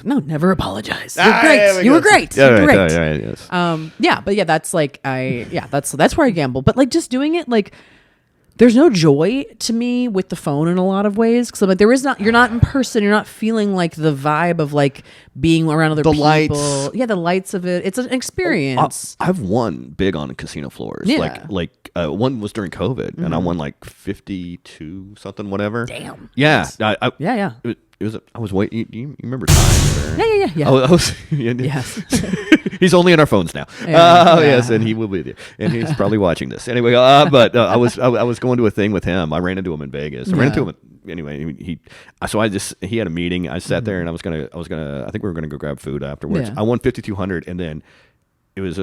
Speaker 1: No, never apologize. You're great. You were great.
Speaker 2: You're
Speaker 1: great.
Speaker 2: Right, yes.
Speaker 1: But that's like that's where I gamble. But like just doing it like. There's no joy to me with the phone in a lot of ways because like you're not in person, you're not feeling like the vibe of like being around other people.
Speaker 2: Lights.
Speaker 1: Yeah, the lights of it. It's an experience.
Speaker 2: I've won big on casino floors.
Speaker 1: Yeah.
Speaker 2: Like one was during COVID and I won like 52 something whatever.
Speaker 1: Damn.
Speaker 2: Yeah.
Speaker 1: Yeah.
Speaker 2: I was waiting. You remember time?
Speaker 1: Yeah.
Speaker 2: I was.
Speaker 1: Yes.
Speaker 2: He's only in our phones now. Yes, and he will be there, and he's probably watching this anyway. But I was going to a thing with him. I ran into him in Vegas. I ran into him anyway. He had a meeting. I sat there and I was gonna. I think we were gonna go grab food afterwards. I won 5,200, and then it was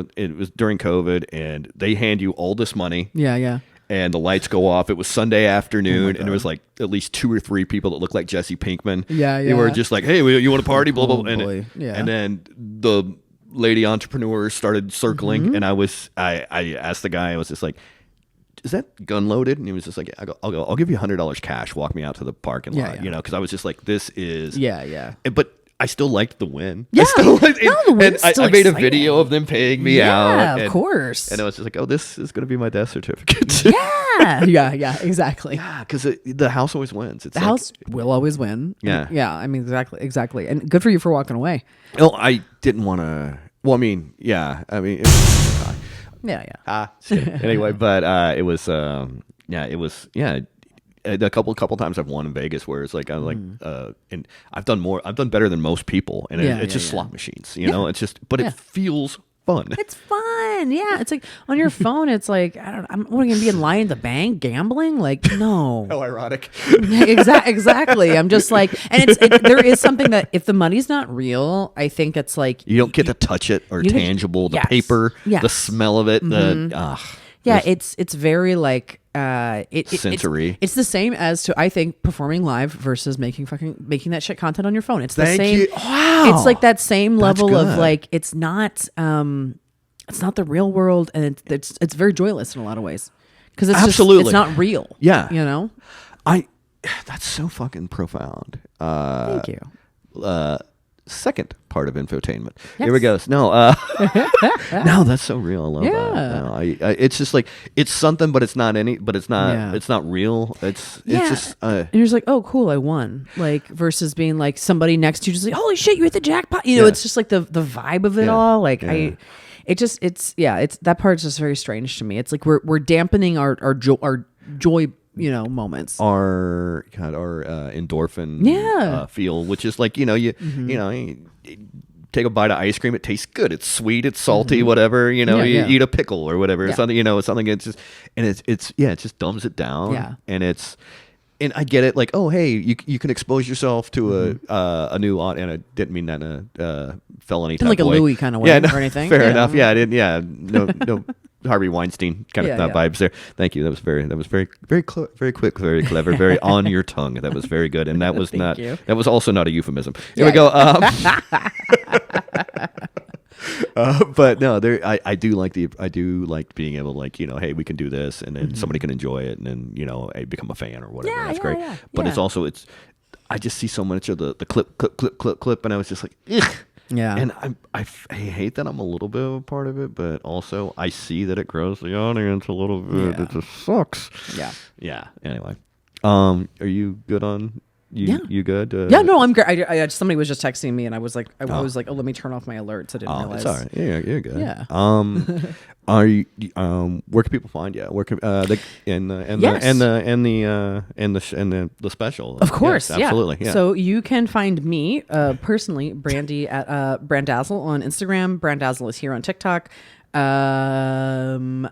Speaker 2: during COVID, and they hand you all this money.
Speaker 1: Yeah.
Speaker 2: And the lights go off. It was Sunday afternoon, and there was like at least 2 or 3 people that looked like Jesse Pinkman.
Speaker 1: Yeah.
Speaker 2: They were just like, "Hey, you want to party?" Blah blah.
Speaker 1: Boy.
Speaker 2: And then the lady entrepreneurs started circling, and I asked the guy. I was just like, "Is that gun loaded?" And he was just like, "I'll give you $100 cash. Walk me out to the parking lot." Because I was just like, "This is But I still liked the win.
Speaker 1: Yeah,
Speaker 2: the win's still I made a video of them paying me out.
Speaker 1: Yeah, of course.
Speaker 2: And I was just like, oh, this is going to be my death certificate.
Speaker 1: Yeah, exactly.
Speaker 2: Yeah, because the house always wins.
Speaker 1: The house will always win.
Speaker 2: Yeah.
Speaker 1: Yeah, I mean, exactly. And good for you for walking away.
Speaker 2: No, I didn't want to. Well, I mean, yeah. I mean, anyway, but it was, a couple times I've won in Vegas where it's like and I've done better than most people, and it's just slot machines, know. It's just, but it feels fun.
Speaker 1: It's fun, yeah. It's like on your phone. It's like I'm going to be in line at the bank gambling. Like no,
Speaker 2: how ironic.
Speaker 1: Exactly. I'm just like, and there is something that if the money's not real, I think it's like
Speaker 2: you don't get to touch it or tangible. The paper, the smell of it. It's very like. sensory.
Speaker 1: It's the same as to, I think, performing live versus making that shit content on your phone. It's the same.
Speaker 2: You. Wow.
Speaker 1: It's like that same level of like, it's not the real world, and it's very joyless in a lot of ways because it's
Speaker 2: absolutely
Speaker 1: it's not real.
Speaker 2: Yeah,
Speaker 1: you know.
Speaker 2: That's so fucking profound.
Speaker 1: Thank you.
Speaker 2: Second part of infotainment.
Speaker 1: Yes.
Speaker 2: Here we go. No, no, that's so real. I love that. No, it's just like, it's something, but it's not it's not real. It's just,
Speaker 1: and you're just like, oh, cool, I won. Like, versus being like somebody next to you just like, holy shit, you hit the jackpot. You know, it's just like the vibe of it all. Like it's that part's just very strange to me. It's like we're dampening our joy, moments.
Speaker 2: Our endorphin feel, which is like, you take a bite of ice cream, it tastes good, it's sweet, it's salty, whatever, you eat a pickle or whatever, something, something, it's just, and it just dumbs it down, and I get it, like, oh, hey, you can expose yourself to a new and I didn't mean that in a felony type
Speaker 1: like
Speaker 2: way.
Speaker 1: A Louis kind of way or anything.
Speaker 2: Fair enough. Yeah, I didn't. No Harvey Weinstein kind of vibes there. Thank you. That was very very quick, very clever, very on your tongue. That was very good, and that was that was also not a euphemism. Here we go. But no, I do like being able to, like, hey, we can do this, and then somebody can enjoy it, and then I become a fan or whatever. That's great. But it's also I just see so much of the clip, and I was just like, ugh.
Speaker 1: Yeah.
Speaker 2: And I hate that I'm a little bit of a part of it, but also I see that it grows the audience a little bit. It just sucks.
Speaker 1: Yeah.
Speaker 2: Yeah. Anyway, are you good on? You good?
Speaker 1: No, I'm great. I somebody was just texting me, and I was like, oh, let me turn off my alerts. I didn't realize.
Speaker 2: It's all right. Yeah, you're good.
Speaker 1: Yeah.
Speaker 2: Are you? Where can people find you? Where can the special?
Speaker 1: Of course,
Speaker 2: yes, absolutely. Yeah.
Speaker 1: So you can find me personally, Brandie, at Brandazzle on Instagram. Brandazzle is here on TikTok.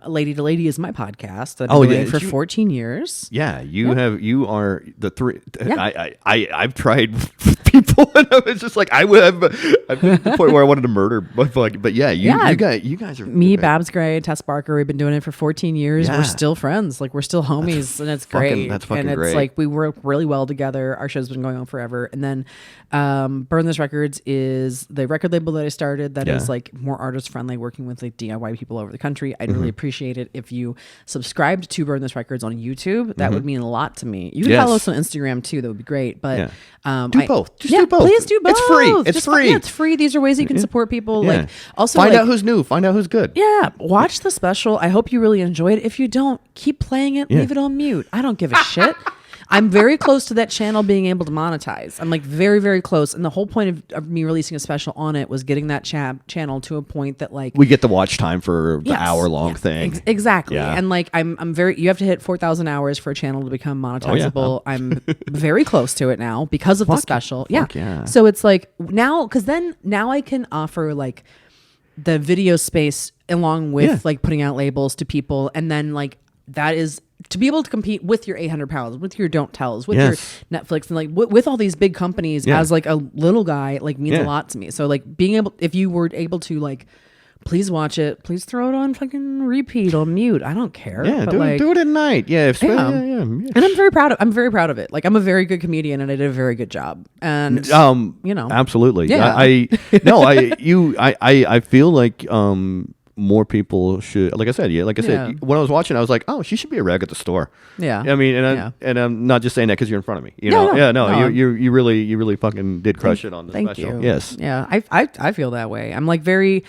Speaker 1: Lady to Lady is my podcast that I've been doing for 14 years.
Speaker 2: Yeah, you are the three. I've tried people, and I was just like, I've been at the point where I wanted to murder, but you guys are
Speaker 1: me, Babs Gray, Tess Barker. We've been doing it for 14 years. We're still friends. Like, we're still homies, and it's great.
Speaker 2: That's fucking
Speaker 1: great. And it's
Speaker 2: great.
Speaker 1: like we work really well together. Our show's been going on forever. And then Burn This Records is the record label that I started that is like more artist friendly, working with like DIY people over the country. I'd really appreciate it if you subscribed to Burn This Records on YouTube. That would mean a lot to me. You can follow us on Instagram too. That would be great. But
Speaker 2: do both. Just do both.
Speaker 1: Please do both.
Speaker 2: It's free. It's free.
Speaker 1: It's free. These are ways you can support people. Like, also
Speaker 2: find out who's new. Find out who's good.
Speaker 1: Yeah. Watch the special. I hope you really enjoy it. If you don't, keep playing it. Leave it on mute. I don't give a shit. I'm very close to that channel being able to monetize. I'm like very, very close. And the whole point of me releasing a special on it was getting that channel to a point that, like,
Speaker 2: we get the watch time for the hour-long thing.
Speaker 1: Exactly. Yeah. And like I'm very, you have to hit 4,000 hours for a channel to become monetizable. I'm very close to it now because of the special. Yeah. So it's like now I can offer like the video space along with like putting out labels to people, and then like that is to be able to compete with your 800 pounds, with your Don't Tells, with your Netflix, and like with all these big companies as like a little guy, like means a lot to me. So like being able, if you were able to like, please watch it, please throw it on fucking repeat or mute. I don't care.
Speaker 2: Yeah,
Speaker 1: but
Speaker 2: do it at night.
Speaker 1: And I'm very proud of it. Like, I'm a very good comedian, and I did a very good job. And
Speaker 2: absolutely.
Speaker 1: Yeah.
Speaker 2: I feel like more people should, like I said, when I was watching, I was like, oh, she should be a rag at the store.
Speaker 1: Yeah.
Speaker 2: I mean, and I'm not just saying that because you're in front of me. You really fucking did crush it on the special.
Speaker 1: Thank you.
Speaker 2: Yes.
Speaker 1: Yeah. I feel that way. I'm like very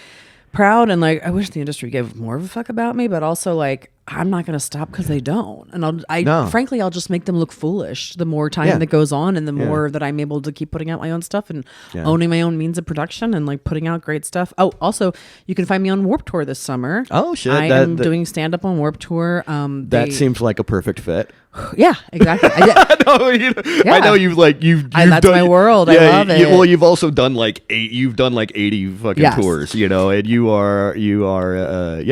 Speaker 1: proud, and like I wish the industry gave more of a fuck about me, but also like I'm not going to stop because they don't. And frankly, I'll just make them look foolish the more time that goes on, and the more that I'm able to keep putting out my own stuff and owning my own means of production and like putting out great stuff. Oh, also, you can find me on Warped Tour this summer.
Speaker 2: Oh, shit.
Speaker 1: I am doing stand-up on Warped Tour.
Speaker 2: That seems like a perfect fit.
Speaker 1: Yeah, exactly.
Speaker 2: I know you've
Speaker 1: that's
Speaker 2: done,
Speaker 1: my world. I love it.
Speaker 2: Well, you've also done like 80 fucking tours, and you're
Speaker 1: I'm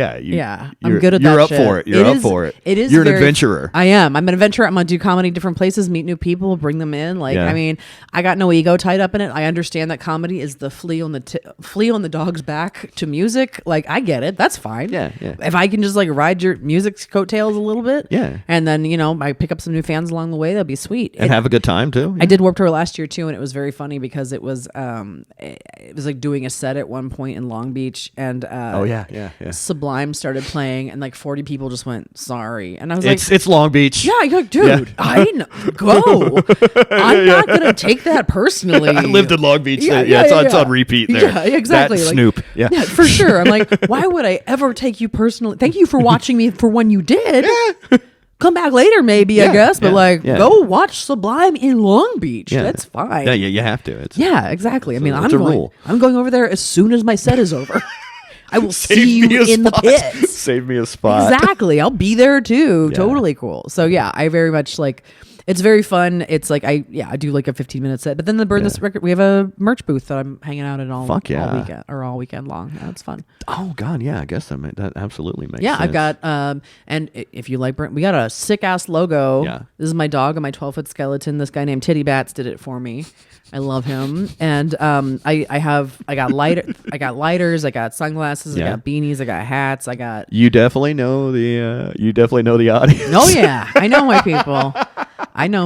Speaker 1: good at that.
Speaker 2: You're up
Speaker 1: shit.
Speaker 2: for it. You're up for it.
Speaker 1: It is.
Speaker 2: You're an adventurer.
Speaker 1: I am. I'm an adventurer. I'm gonna do comedy, different places, meet new people, bring them in. I mean, I got no ego tied up in it. I understand that comedy is the flea on the dog's back to music. Like, I get it. That's fine.
Speaker 2: Yeah.
Speaker 1: If I can just ride your music's coattails a little bit, and then I pick up some new fans along the way, that'd be sweet.
Speaker 2: And have a good time too.
Speaker 1: I did Warped Tour last year too, and it was very funny because it was like doing a set at one point in Long Beach, and Sublime started playing, and like 40 people just went sorry, and I was
Speaker 2: it's Long Beach.
Speaker 1: Yeah, you're like, dude, I didn't go. I'm not gonna take that personally.
Speaker 2: I lived in Long Beach. It's on repeat there.
Speaker 1: Yeah, exactly.
Speaker 2: That Snoop. Yeah,
Speaker 1: for sure. I'm like, why would I ever take you personally? Thank you for watching me for when you did.
Speaker 2: Yeah.
Speaker 1: Come back later, maybe, I guess, but go watch Sublime in Long Beach.
Speaker 2: Yeah.
Speaker 1: That's fine.
Speaker 2: Yeah, you have to.
Speaker 1: Exactly. I mean,
Speaker 2: I'm
Speaker 1: going over there as soon as my set is over. I will see you in the pits.
Speaker 2: Save me a spot.
Speaker 1: Exactly. I'll be there too. Yeah. Totally cool. So I very much it's very fun. It's like I do like a 15-minute set, but then the Burn This Record, we have a merch booth that I'm hanging out at all weekend long. That's fun.
Speaker 2: Oh God, yeah. I guess that absolutely makes sense.
Speaker 1: Yeah, I've got and if you like Burn, we got a sick ass logo.
Speaker 2: Yeah.
Speaker 1: This is my dog and my 12-foot skeleton. This guy named Titty Bats did it for me. I love him. And I got lighters, I got sunglasses, I got beanies, I got hats, I got.
Speaker 2: You definitely know the audience.
Speaker 1: Oh yeah, I know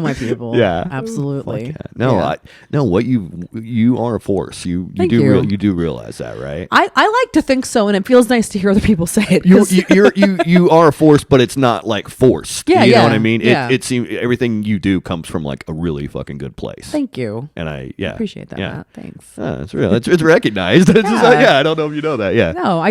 Speaker 1: my people. Yeah, absolutely.
Speaker 2: Yeah. No, what you are a force. You do realize that, right?
Speaker 1: I like to think so, and it feels nice to hear other people say it.
Speaker 2: You are a force, but it's not like forced.
Speaker 1: Yeah,
Speaker 2: you know what I mean. It seems everything you do comes from like a really fucking good place.
Speaker 1: Thank you.
Speaker 2: And I
Speaker 1: appreciate that. Matt. Thanks.
Speaker 2: It's real. It's recognized. It's just I don't know if you know that. Yeah.
Speaker 1: No, I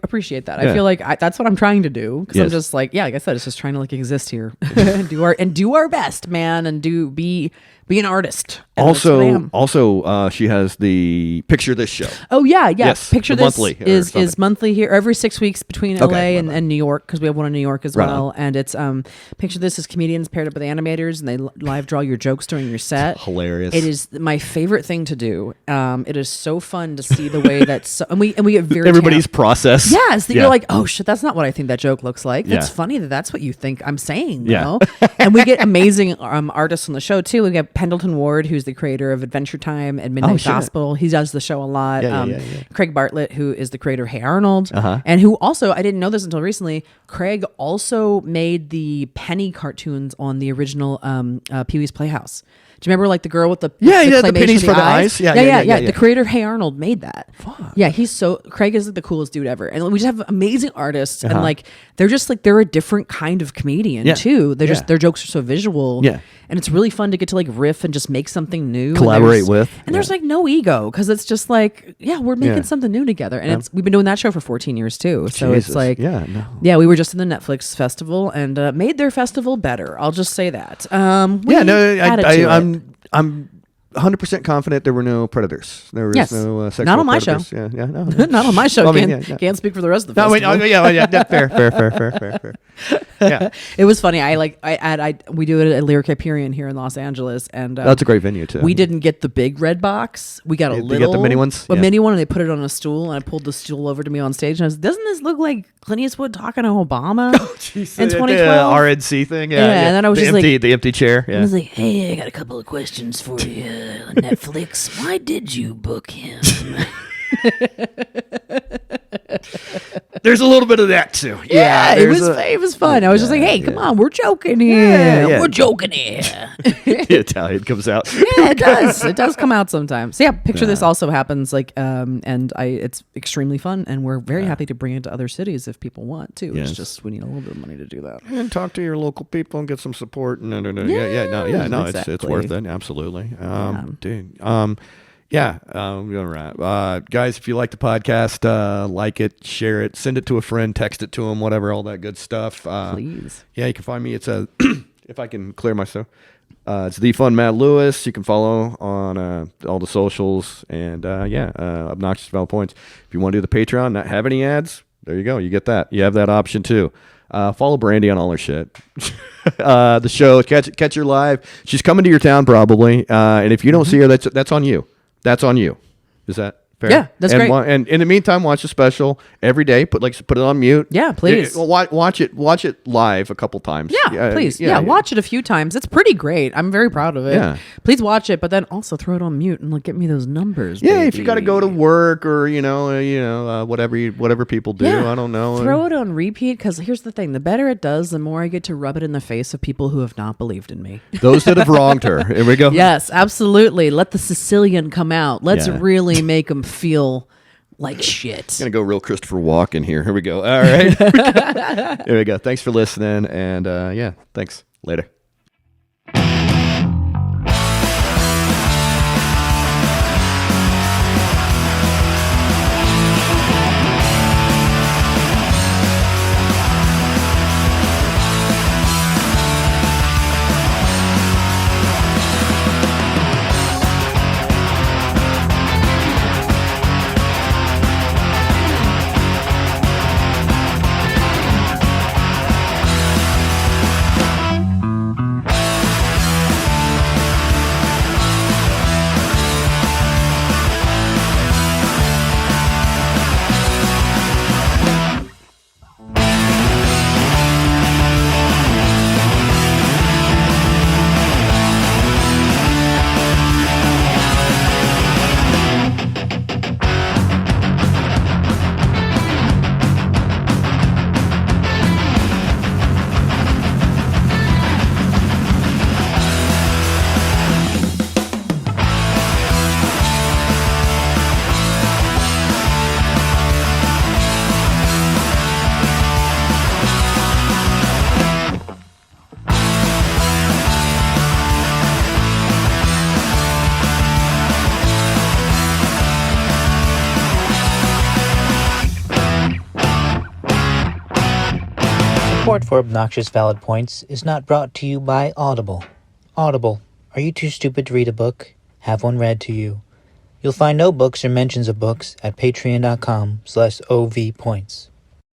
Speaker 1: appreciate that. I feel like that's what I'm trying to do because I'm just like I said, it's just trying to exist here and do our best, man, and be an artist.
Speaker 2: Also, she has the Picture This show.
Speaker 1: Oh yeah. Yes, Picture This
Speaker 2: monthly
Speaker 1: is monthly here every 6 weeks between LA and New York because we have one in New York as well. And it's Picture This is comedians paired up with animators and they live draw your jokes during your set.
Speaker 2: It's hilarious.
Speaker 1: It is my favorite thing to do. It is so fun to see the way and we get very
Speaker 2: everybody's process.
Speaker 1: Yes, you're like, oh shit, that's not what I think that joke looks like. That's funny that's what you think I'm saying. You know? And we get amazing artists on the show too. We get Pendleton Ward, who's the creator of Adventure Time and Midnight Gospel. He does the show a lot. Craig Bartlett, who is the creator of Hey Arnold, and who also, I didn't know this until recently, Craig also made the Penny cartoons on the original Pee-wee's Playhouse. Do you remember the girl with the
Speaker 2: the pennies for the eyes?
Speaker 1: Yeah. The creator of Hey Arnold made that. Fuck. Yeah, Craig is the coolest dude ever. And we just have amazing artists and they're just they're a different kind of comedian too. They're just their jokes are so visual. Yeah. And it's really fun to get to riff and just make something new.
Speaker 2: Collaborate with.
Speaker 1: And there's no ego because it's just we're making something new together. And we've been doing that show for 14 years too. So
Speaker 2: Jesus.
Speaker 1: It's we were just in the Netflix festival and made their festival better. I'll just say that.
Speaker 2: I'm 100% confident there were no predators. There was no sexual
Speaker 1: not on my
Speaker 2: predators.
Speaker 1: show.
Speaker 2: Yeah, no.
Speaker 1: Not on my show. Can't speak for the rest of the festival.
Speaker 2: Fair. Yeah.
Speaker 1: It was funny. We do it at Lyric Hyperion here in Los Angeles, and
Speaker 2: that's a great venue too.
Speaker 1: We didn't get the big red box. We got a little.
Speaker 2: You get the mini ones,
Speaker 1: mini one, and they put it on a stool, and I pulled the stool over to me on stage, and I was, doesn't this look like Clint Eastwood talking to Obama in 2012?
Speaker 2: RNC thing,
Speaker 1: and then I was
Speaker 2: the empty chair. Yeah.
Speaker 1: I was like, hey, I got a couple of questions for you. Netflix, why did you book him?
Speaker 2: There's a little bit of that too.
Speaker 1: Yeah, it was fun. I was just like, hey, come on, we're joking here. We're joking here.
Speaker 2: The Italian comes out.
Speaker 1: Yeah, it does. It does come out sometimes. So Picture This also happens it's extremely fun, and we're very happy to bring it to other cities if people want to. Yes. It's just we need a little bit of money to do that.
Speaker 2: And talk to your local people and get some support. No. Exactly. It's worth it. Absolutely. Dude. I'm going to wrap. Guys, if you like the podcast, like it, share it, send it to a friend, text it to them, whatever, all that good stuff.
Speaker 1: Please.
Speaker 2: Yeah, you can find me. It's if I can clear myself. It's The Fun Matt Lewis. You can follow on all the socials. And Obnoxious Valid Points. If you want to do the Patreon, not have any ads, there you go. You get that. You have that option too. Follow Brandie on all her shit. The show, catch her live. She's coming to your town probably. And if you don't see her, that's on you. That's on you. Is that fair?
Speaker 1: Yeah, that's great.
Speaker 2: And in the meantime, watch the special every day. Put it on mute.
Speaker 1: Yeah, please.
Speaker 2: Watch it live a couple times.
Speaker 1: Yeah, please. Yeah, watch it a few times. It's pretty great. I'm very proud of it.
Speaker 2: Yeah.
Speaker 1: Please watch it, but then also throw it on mute and get me those numbers.
Speaker 2: Yeah,
Speaker 1: baby.
Speaker 2: if you got to go to work or whatever people do, I don't know.
Speaker 1: Throw it on repeat, because here's the thing: the better it does, the more I get to rub it in the face of people who have not believed in me.
Speaker 2: Those that have wronged her. Here we go.
Speaker 1: Yes, absolutely. Let the Sicilian come out. Let's really make them feel like shit.
Speaker 2: Gonna go real Christopher Walken here. Here we go. All right. Here we go. Thanks for listening, and thanks. Later.
Speaker 3: Support for Obnoxious Valid Points is not brought to you by Audible. Audible, are you too stupid to read a book? Have one read to you. You'll find no books or mentions of books at patreon.com/ovpoints.